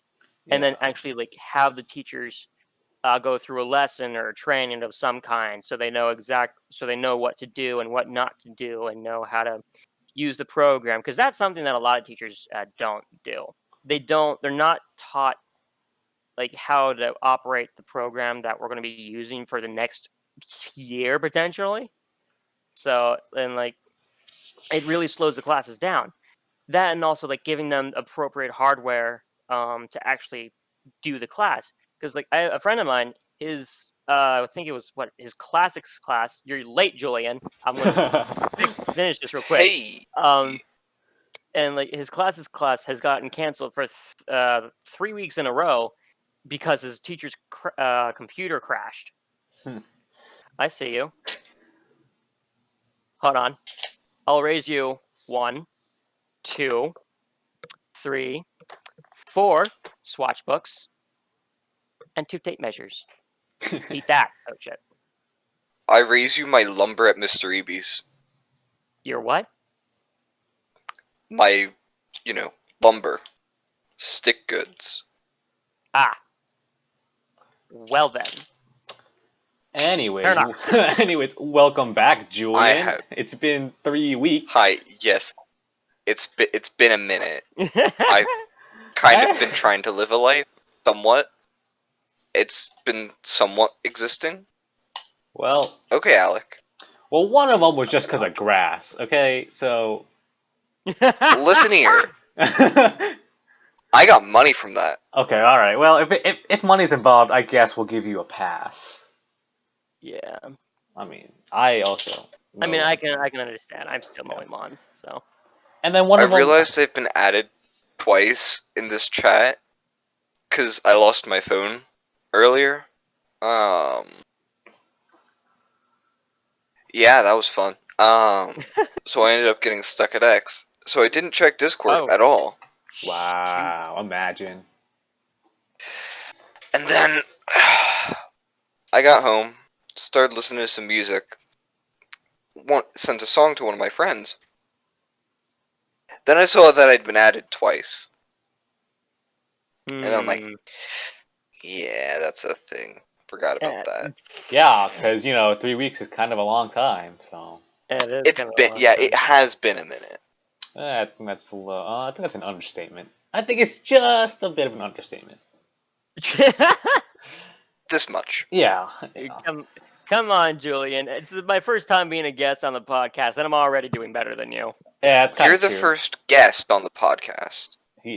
and then actually like have the teachers go through a lesson or a training of some kind, so they know what to do and what not to do, and know how to use the program, because that's something that a lot of teachers don't do. They're not taught like how to operate the program that we're going to be using for the next year potentially. So and like it really slows the classes down. That, and also like giving them appropriate hardware to actually do the class. Because like a friend of mine, his I think it was his classics class. You're late, Julian. I'm gonna finish this real quick. Hey. And like his classics class has gotten canceled for 3 weeks in a row because his teacher's computer crashed. I see you. Hold on. I'll raise you 1, 2, 3, 4 swatch books and 2 tape measures. Eat that. Oh shit. I raise you my lumber at Mr. Eby's. Your what? My, lumber. Stick goods. Ah. Well then. Anyways, welcome back, Julian. It's been 3 weeks. Hi, yes. It's been a minute. I've kind of been trying to live a life, somewhat. It's been somewhat existing. Well. Okay, Alec. Well, one of them was just because of grass, okay? So. Listen here. I got money from that. Okay, alright. Well, if money's involved, I guess we'll give you a pass. Yeah. I mean, I also. I mean, I can understand. I'm still mowing lawns, so. And then one of them. I realized they've been added twice in this chat, because I lost my phone earlier. Yeah, that was fun. So I ended up getting stuck at X. So I didn't check Discord Oh. at all. Wow, imagine. And then I got home, started listening to some music, sent a song to one of my friends. Then I saw that I'd been added twice. And then I'm like, yeah, that's a thing. Forgot about that. Yeah, because 3 weeks is kind of a long time. So It is It's kind of been, yeah, it has been a minute. I think that's I think that's an understatement. I think it's just a bit of an understatement. This much. Yeah. Come on, Julian. It's my first time being a guest on the podcast, and I'm already doing better than you. Yeah, it's kind You're of the true. first guest on the podcast. He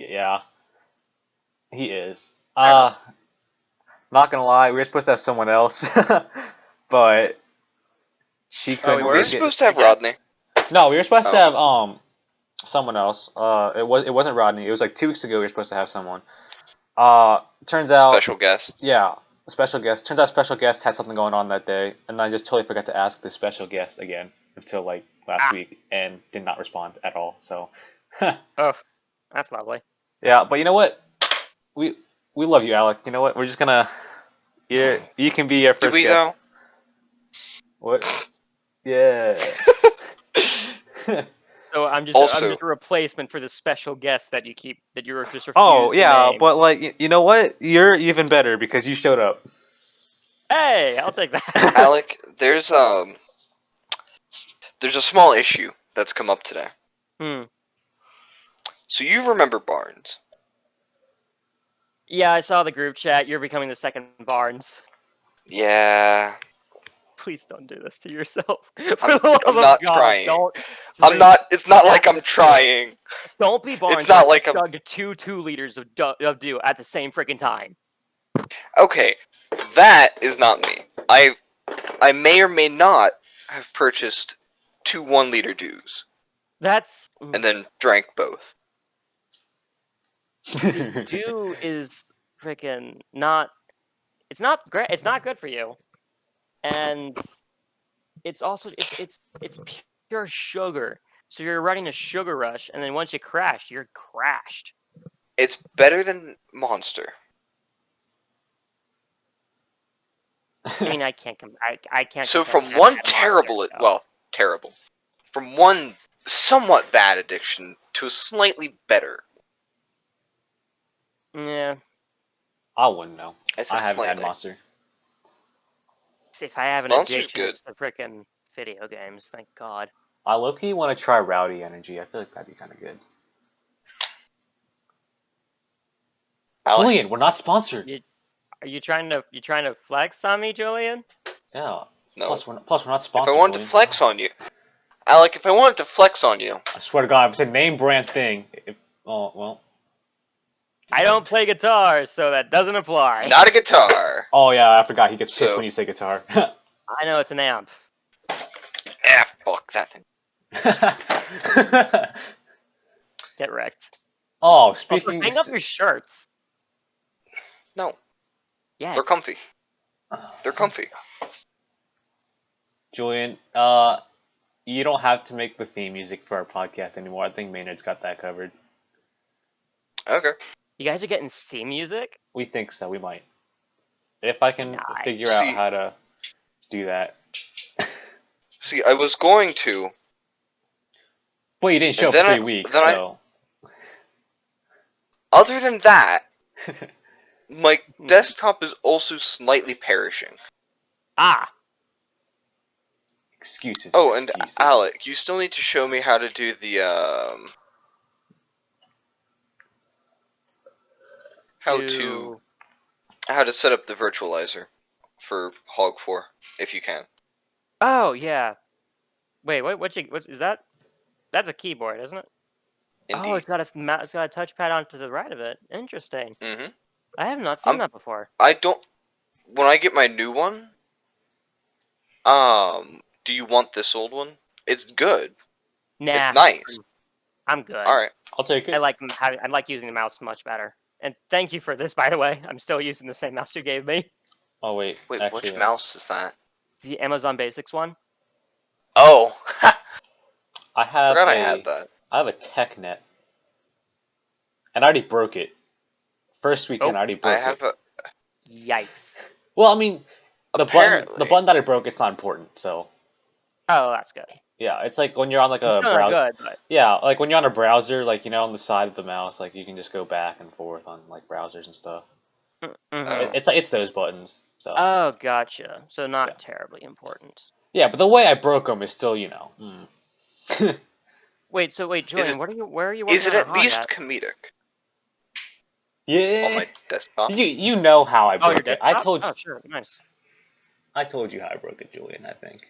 is. Fair Not gonna lie, we were supposed to have someone else, but she couldn't. we Were we were? supposed to have Again? Rodney? No, we were supposed to Oh. have someone else. It wasn't Rodney. It was like 2 weeks ago. We were supposed to have someone. Turns out, Special guest. yeah, a special guest. Turns out, special guest had something going on that day, and I just totally forgot to ask the special guest again until like last week, and did not respond at all. So, Oh, that's lovely. yeah, but you know what? We love you, Alec. You know what? We're just gonna. You can be our Do first we guest. though? What? Yeah. So I'm just Also- a replacement for the special guest that you were just refused Oh to yeah, name. but like you know what? You're even better because you showed up. Hey, I'll take that. Alec, there's a small issue that's come up today. So you remember Barnes? Yeah, I saw the group chat. You're becoming the second Barnes. Yeah. Please don't do this to yourself. I'm not trying. Don't. I'm not. It's not like I'm trying. Don't be Barnes. It's not like I'm. Chugged two liters of dew at the same freaking time. Okay, that is not me. I may or may not have purchased 2 1-liter dews That's and then drank both. dew is freaking not. It's not great. It's not good for you, and it's also it's pure sugar. So you're running a sugar rush, and then once you crash, you're crashed. It's better than Monster. I mean, I can't. I can't. So compare from that one to terrible, Monster, so. well, terrible, from one somewhat bad addiction to a slightly better. Yeah. I wouldn't know. I said I haven't had slightly. Monster. If I have an Monster's addiction, good. it's the freaking video games. Thank God. I low-key want to try Rowdy Energy. I feel like that'd be kind of good. Alec? Julian, we're not sponsored. Are you trying to flex on me, Julian? Yeah. No. Plus, we're not If sponsored. I wanted Julian. to flex on you, Alec, if I wanted to flex on you, I swear to God, if it's a name brand thing. Oh well. I don't play guitar, so that doesn't apply. not a guitar. Oh yeah, I forgot. He gets pissed So- when you say guitar. I know it's an amp. Fuck that thing. Get wrecked. oh, Also, speaking. hang up your shirts. No, Yes. they're comfy. They're comfy. Julian, you don't have to make the theme music for our podcast anymore. I think Maynard's got that covered. Okay. You guys are getting theme music? We think so. We might. If I can Nice. figure out See- how to do that. See, I was going to. But you didn't show up And for then 3 weeks, then I- so. Other than that, my desktop is also slightly perishing. Ah, Excuses. Oh, and excuses. Alec, you still need to show me how to do the how to set up the virtualizer for Hog 4 if you can. Oh yeah. Wait, what is that? That's a keyboard, isn't it? Indeed. Oh, it's got a touchpad onto the right of it. Interesting. Mm-hmm. I have not seen that before. I don't. When I get my new one, do you want this old one? It's good. Nah, It's nice. I'm good. All right. I'll take it. I like using the mouse much better. And thank you for this, by the way. I'm still using the same mouse you gave me. Oh wait, Wait, actually, which mouse is that? The Amazon Basics one. Oh, I have forgot I had that. I have a TechNet, and I already broke it. First weekend, Oh. I already I broke have it. a. Yikes. Well, I mean, the Apparently. button that I broke, it's not important. So Oh, that's good. yeah, it's like when you're on like It's a still not browser. good, but Yeah, like when you're on a browser, like on the side of the mouse, like you can just go back and forth on like browsers and stuff. Mhm. It's like it's those buttons. So Oh, gotcha. So not Yeah. terribly important. yeah, but the way I broke them is still Wait, Julian, where are you Is working it on a at hog least at? comedic on yeah. my desktop? You know how I Oh, your broke it. I desktop? told Oh, sure, nice. you how I broke it, Julian. I think.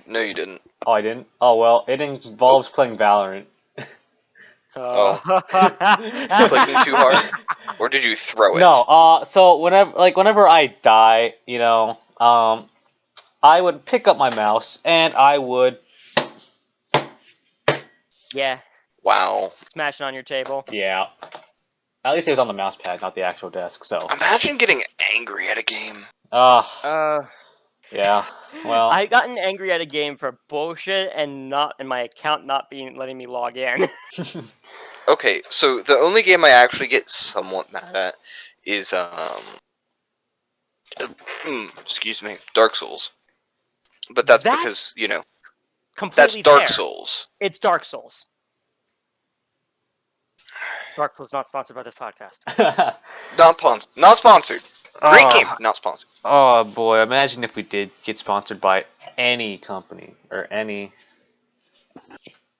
No, you didn't. Oh, I didn't. Oh well, it involves playing Valorant. Oh. Clicking too hard, or did you throw it? No. So whenever I die, I would pick up my mouse and I would. Yeah, Wow. smashing on your table. Yeah. At least it was on the mouse pad, not the actual desk. So. Imagine getting angry at a game. Uh, Yeah. Well. I gotten angry at a game for bullshit and my account not letting me log in. Okay, so the only game I actually get somewhat mad at is excuse me, Dark Souls. But that's because that's completely Dark fair. Souls. It's Dark Souls. Dark Souls not sponsored by this podcast. Not sponsored. Great game, not sponsored. Oh boy! Imagine if we did get sponsored by any company or anything.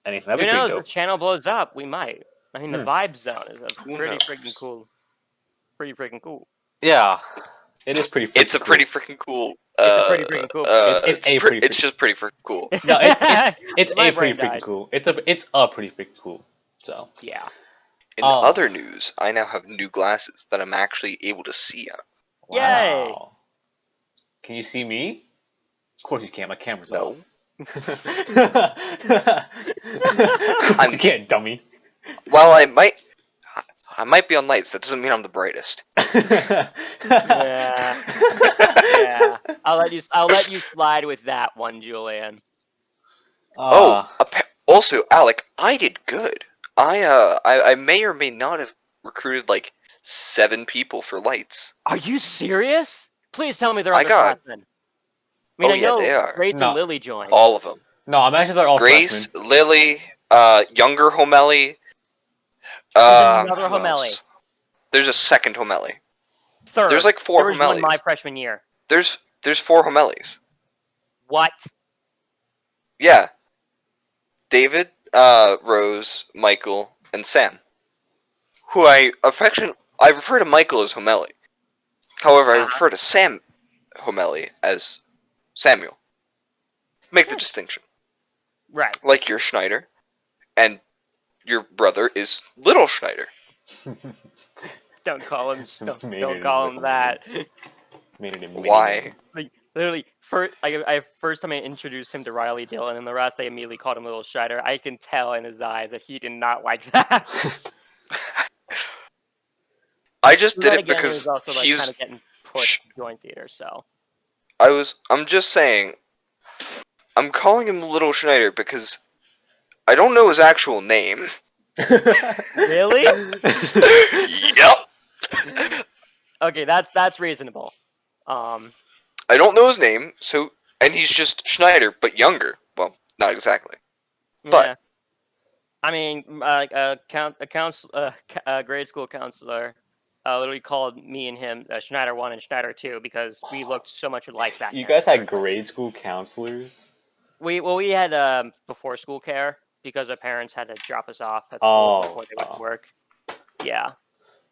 That'd Who be pretty knows? The dope. channel blows up. We might. I mean, the Hmm. Vibe Zone is a Who pretty knows? freaking cool. Pretty freaking cool. Yeah, it is pretty. It's a cool. pretty freaking cool. It's a pretty freaking cool. It's just pretty freaking cool. No, it's My a pretty brain freaking died. cool. It's a pretty freaking cool. So Yeah. In other news, I now have new glasses that I'm actually able to see out. Yay! wow. Can you see me? Of course you can't. My camera's No. off. Of course you can't, dummy. While I might be on lights. That doesn't mean I'm the brightest. Yeah. Yeah. I'll let you slide with that one, Julian. Also, Alec, I did good. I may or may not have recruited like 7 people for lights. Are you serious? Please tell me they're I got- underclassmen. I mean, Oh, I yeah, know they are. Grace No. and Lily joined. All of them. No, I'm actually they're all Grace, freshmen. Lily, younger Homeli. There's another who Homeli. else? There's a second Homeli. Third. There's like 4 there was one Homelis. my freshman year. There's 4 Homelis. What? Yeah. David, Rose, Michael, and Sam. Who I refer to Michael as Homeli. However, I refer to Sam Homeli as Samuel. Make the distinction. Right. Like your Schneider, and your brother is Little Schneider. Don't call him. Don't Made call it him that. Made it a Why? Like literally, first time I introduced him to Riley Dillon and the rest, they immediately called him Little Strider. I can tell in his eyes that he did not like that. I just But did then it again, because he was also like he's. kind of getting pushed to join theater. So I'm just saying. I'm calling him Little Schneider because I don't know his actual name. really, Yep. okay, that's reasonable. I don't know his name, and he's just Schneider, but younger. Well, not exactly. But- Yeah. I mean, a grade school counselor literally called me and him Schneider 1 and Schneider 2 because we looked so much alike back then. You guys had grade school counselors? We had before school care because our parents had to drop us off at school before they went to work. Yeah.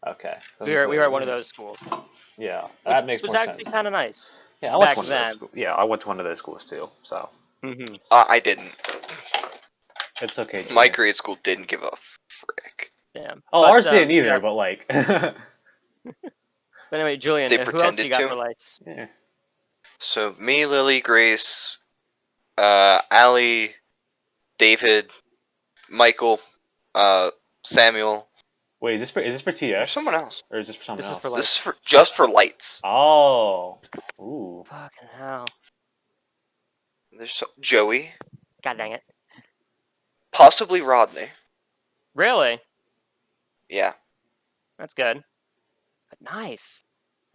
Okay. We were at one of those schools. Yeah, that makes more sense. It was sense. actually kind of nice. Yeah, I went to back one of then. those schools. Yeah, I went to one of those schools too. So Mm-hmm. I didn't. it's okay. My Julian. grade school didn't give a frick. Damn. Oh, But, ours didn't either, yeah. but like. But anyway, Julian, They who else do pretended you got to. for lights? Yeah. So me, Lily, Grace, Allie, David, Michael, Samuel. Wait, is this for There's TX someone else. or is this for something This is else? for This lights. is for just for lights. Oh, ooh. Fucking hell. There's Joey, God dang it. possibly Rodney. Really? Yeah. That's good. But nice.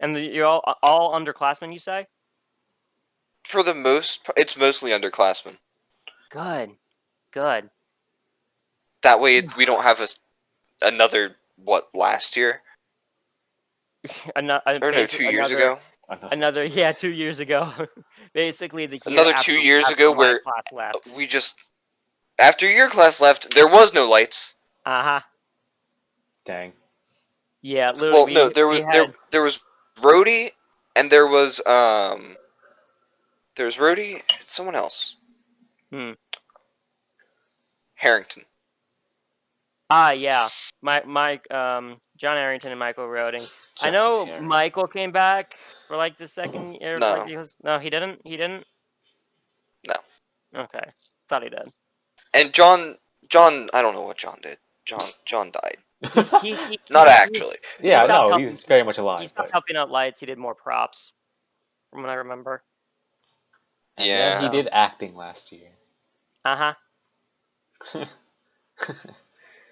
And you're all underclassmen, you say? For the most, it's mostly underclassmen. Good. Good. That way, we don't have another last year or no, 2 years ago. Another 2 years ago. Basically the year Another after, 2 years after ago, my where class left. we just after your class left, there was no lights. Uh-huh. Dang. Yeah, literally Well, no, we had there was Rhodey, and there was Rhodey and someone else. Harrington. yeah. Mike John Arrington and Michael Roding. I John know Harrington. Michael came back for like the second year. No. Like no, he didn't. He didn't. No. Okay, thought he did. And John, I don't know what John did. John died. Not actually. Yeah, stopped no, helping- he's very much alive. He stopped But helping out lights. He did more props, from what I remember. and then he Yeah. did acting last year. Uh-huh.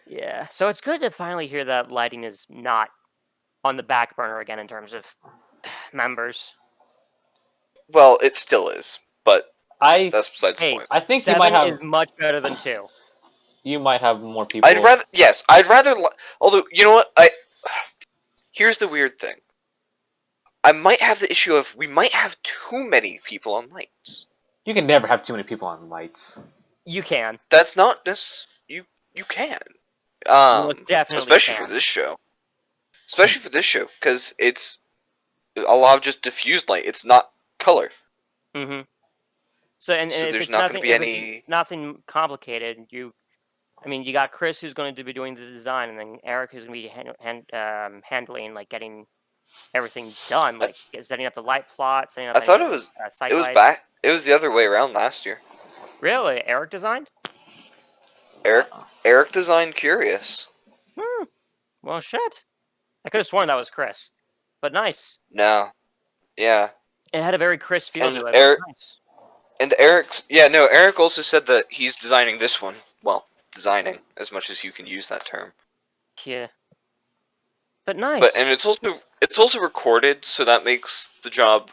Yeah. So it's good to finally hear that lighting is not on the back burner again in terms of members. Well, it still is, but I that's besides the Hey, point. I think you 7 might have is much better than 2. you might have more people. I'd rather. Although you know what, here's the weird thing. I might have the issue of we might have too many people on lights. You can never have too many people on lights. You can. That's not this. You can. most definitely Especially can. for this show. Especially for this show, because it's a lot of just diffused light. It's not color. Mm-hmm. So and So if there's it's not nothing, going to be if it's any. nothing complicated, you got Chris who's going to be doing the design, and then Eric who's going to be handling like getting everything done, like setting up the light plot, setting up. I thought site it was lights. back. It was the other way around last year. Really, Eric designed? Eric designed Curious. Well, shit. I could have sworn that was Chris, but nice. No. Yeah. It had a very Chris feel And to it. Eric- Nice. And Eric also said that he's designing this one. Well, designing, as much as you can use that term. Yeah. But nice. And it's also recorded, so that makes the job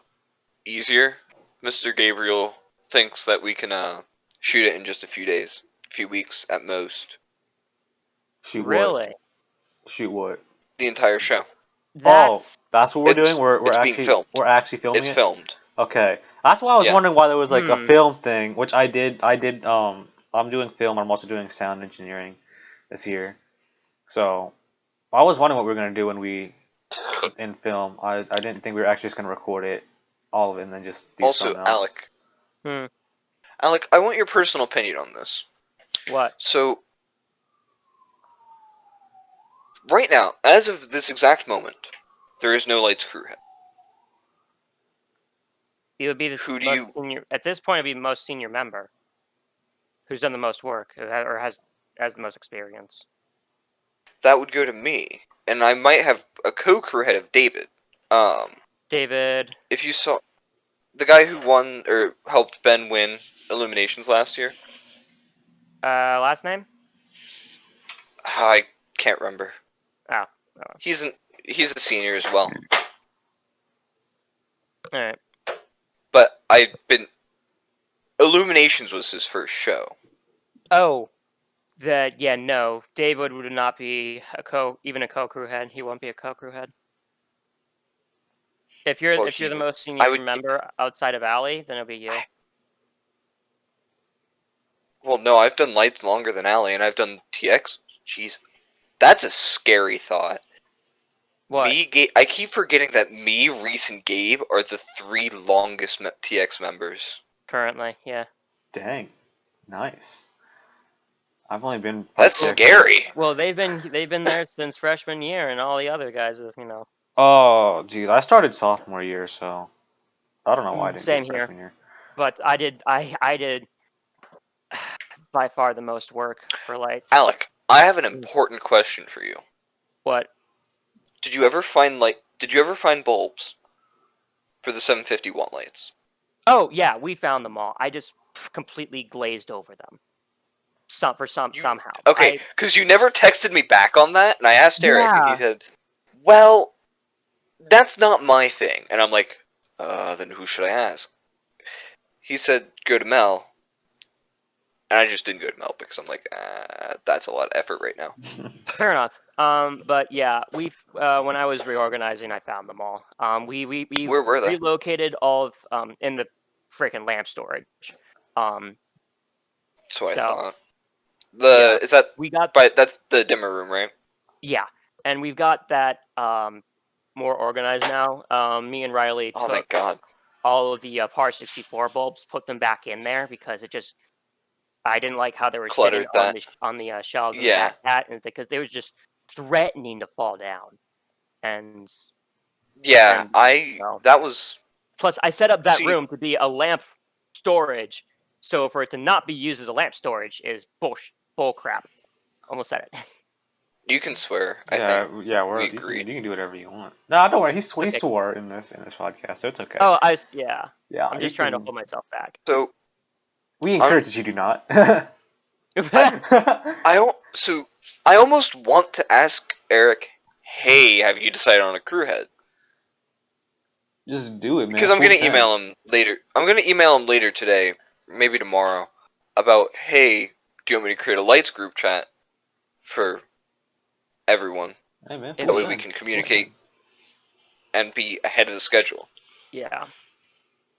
easier. Mr. Gabriel thinks that we can shoot it in just a few days, a few weeks at most. Shoot really? What? Shoot what? The entire show. That's that's what we're doing. We're it's actually being filmed. We're actually filming It's it. filmed. Okay, that's why I was wondering why there was like a Hmm. film thing, which I did. I'm doing film. I'm also doing sound engineering this year. So I was wondering what we were gonna do when we in film. I didn't think we were actually just gonna record it, all of it, and then just do Also, something else. Hmm. Alec, I want your personal opinion on this. what? So, right now, as of this exact moment, there is no Lights crew head. It would be the Who do most you- senior, at this point. It'd be the most senior member, who's done the most work or has the most experience. That would go to me, and I might have a co-crew head of David. David. If you saw the guy who won or helped Ben win Illuminations last year, Last name? I can't remember. Oh. He's a senior as well. All right. But Illuminations was his first show. Oh. No. David would not be even a co-crew head. He won't be a co-crew head. If you're the most senior member outside of Allie, then it'll be you. Well, no, I've done Lights longer than Allie, and I've done TX. Jeez, that's a scary thought. What? I keep forgetting that me, Reese, and Gabe are the 3 longest TX members. Currently, yeah. Dang, nice. I've only been. That's scary. Well, they've been there since freshman year, and all the other guys have, Oh, geez, I started sophomore year, so I don't know why I didn't Same do freshman year. But I did by far the most work for Lights. Alec, I have an important question for you. What? Did you ever find bulbs for the 750 watt lights? Oh yeah, we found them all. I just completely glazed over them. Somehow. Okay, because you never texted me back on that, and I asked Eric, and he Yeah. said, "Well, that's not my thing." And I'm like, then who should I ask? He said, "Go to Mel." And I just didn't go to Mel because I'm like, that's a lot of effort right now. Fair enough. But yeah, when I was reorganizing, I found them all. We Where were they? relocated all of in the freaking lamp storage. So I So thought. yeah, Is that we got that's the dimmer room, right? yeah, and we've got that more organized now. Me and Riley Oh, thank took God. all of the Par 64 bulbs, put them back in there because I didn't like how they were Cluttered sitting that. on the shelves in the Yeah. back and because they were just threatening to fall down. And Yeah, so that was. plus I set up that See, room to be a lamp storage, so for it to not be used as a lamp storage is bull crap. Almost said it. you can swear. I Yeah, think yeah, we you can agreed. do whatever you want. No, don't worry. He Okay. swore in this podcast, so it's okay. Oh, yeah. Yeah, I'm just trying to hold myself back. So We encourage that you do not. I almost want to ask Eric, "Hey, have you decided on a crew head?" Just do it, man. Because I'm gonna email him later. I'm gonna email him later today, maybe tomorrow, about, "Hey, do you want me to create a lights group chat for everyone? Hey, man, That way we can communicate and be ahead of the schedule." Yeah.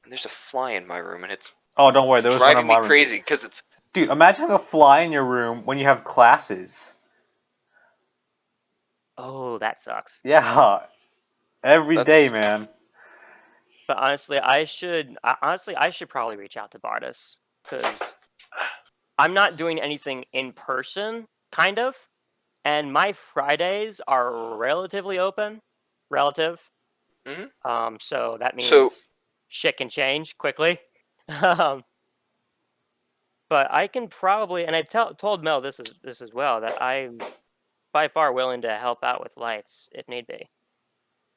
And there's a fly in my room, and it's Oh, don't worry. There was one in driving my me room. crazy because it's. Dude, imagine having a fly in your room when you have classes. Oh, that sucks. Yeah, every day, That's- man. But honestly, I should probably reach out to Bardis because I'm not doing anything in person, kind of, and my Fridays are relatively open, relative. So that means So shit can change quickly. um, but I can probably, and I told Mel this as well that I'm by far willing to help out with lights if need be.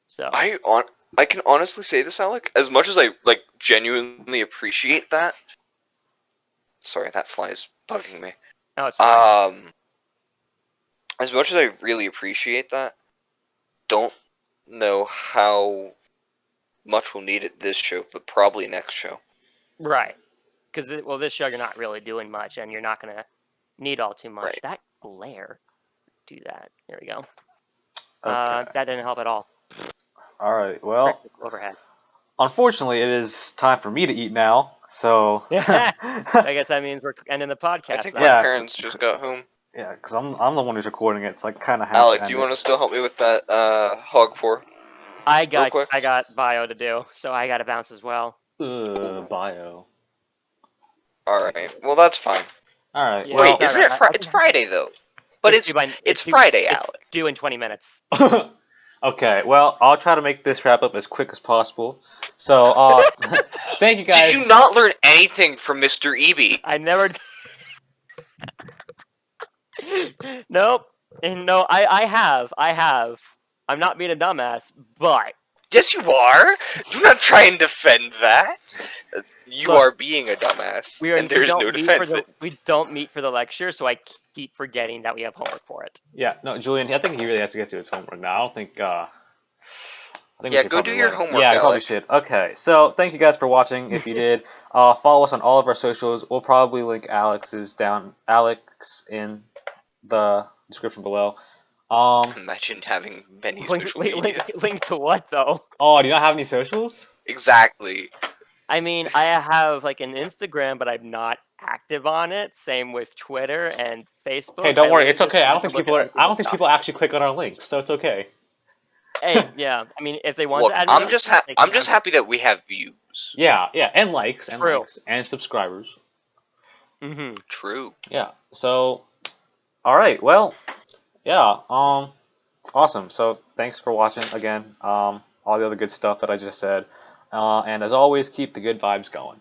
So I can honestly say this, Alec. As much as I genuinely appreciate that. Sorry, that fly is bugging me. no, it's fine. As much as I really appreciate that, don't know how much we'll need it this show, but probably next show. Right. Because this show you're not really doing much, and you're not gonna need all too much. Right. That glare, do that. There we go. Okay. That didn't help at all. All right. Well, Overhead. unfortunately, it is time for me to eat now. So. I guess that means we're ending the podcast. I think then. my parents just got home. Yeah, because I'm the one who's recording it, so I kind of have Alec, to end do you it. want to still help me with that hog for? I Real quick? got bio to do, so I got to bounce as well. Bio. All right. Well, that's fine. All right. Yeah, Well, Wait, isn't it? It's Friday though. But it's due Friday, it's Alec. due in 20 minutes. okay. Well, I'll try to make this wrap up as quick as possible. So, thank you guys. Did you not learn anything from Mr. Eby? I never. Nope. And no, I have. I'm not being a dumbass, but Yes, you are. Do not try and defend that. You Look, are being a dumbass, and there's no defense. We don't meet for the lecture, so I keep forgetting that we have homework for it. Yeah. No, Julian. I think he really has to get to his homework now. I don't think. I think we Yeah, should go probably do your let him- homework, Yeah, you probably Alec. should. Okay. So, thank you guys for watching. If you did, follow us on all of our socials. We'll probably link Alex in the description below. Imagine having many social media. Link to what though? Oh, do you not have any socials? Exactly. I mean, I have like an Instagram, but I'm not active on it. Same with Twitter and Facebook. Hey, don't I worry, literally it's just okay. I like don't to think look people at are. other I don't people's think stuff. people actually click on our links, so it's okay. Hey, yeah. I mean, if they want Look, to add me, I'm just happy that we have views. Yeah, and likes, True. and subscribers. Mm-hmm. True. Yeah. So, all right. Well, yeah. Awesome. So, thanks for watching again. All the other good stuff that I just said. And as always, keep the good vibes going.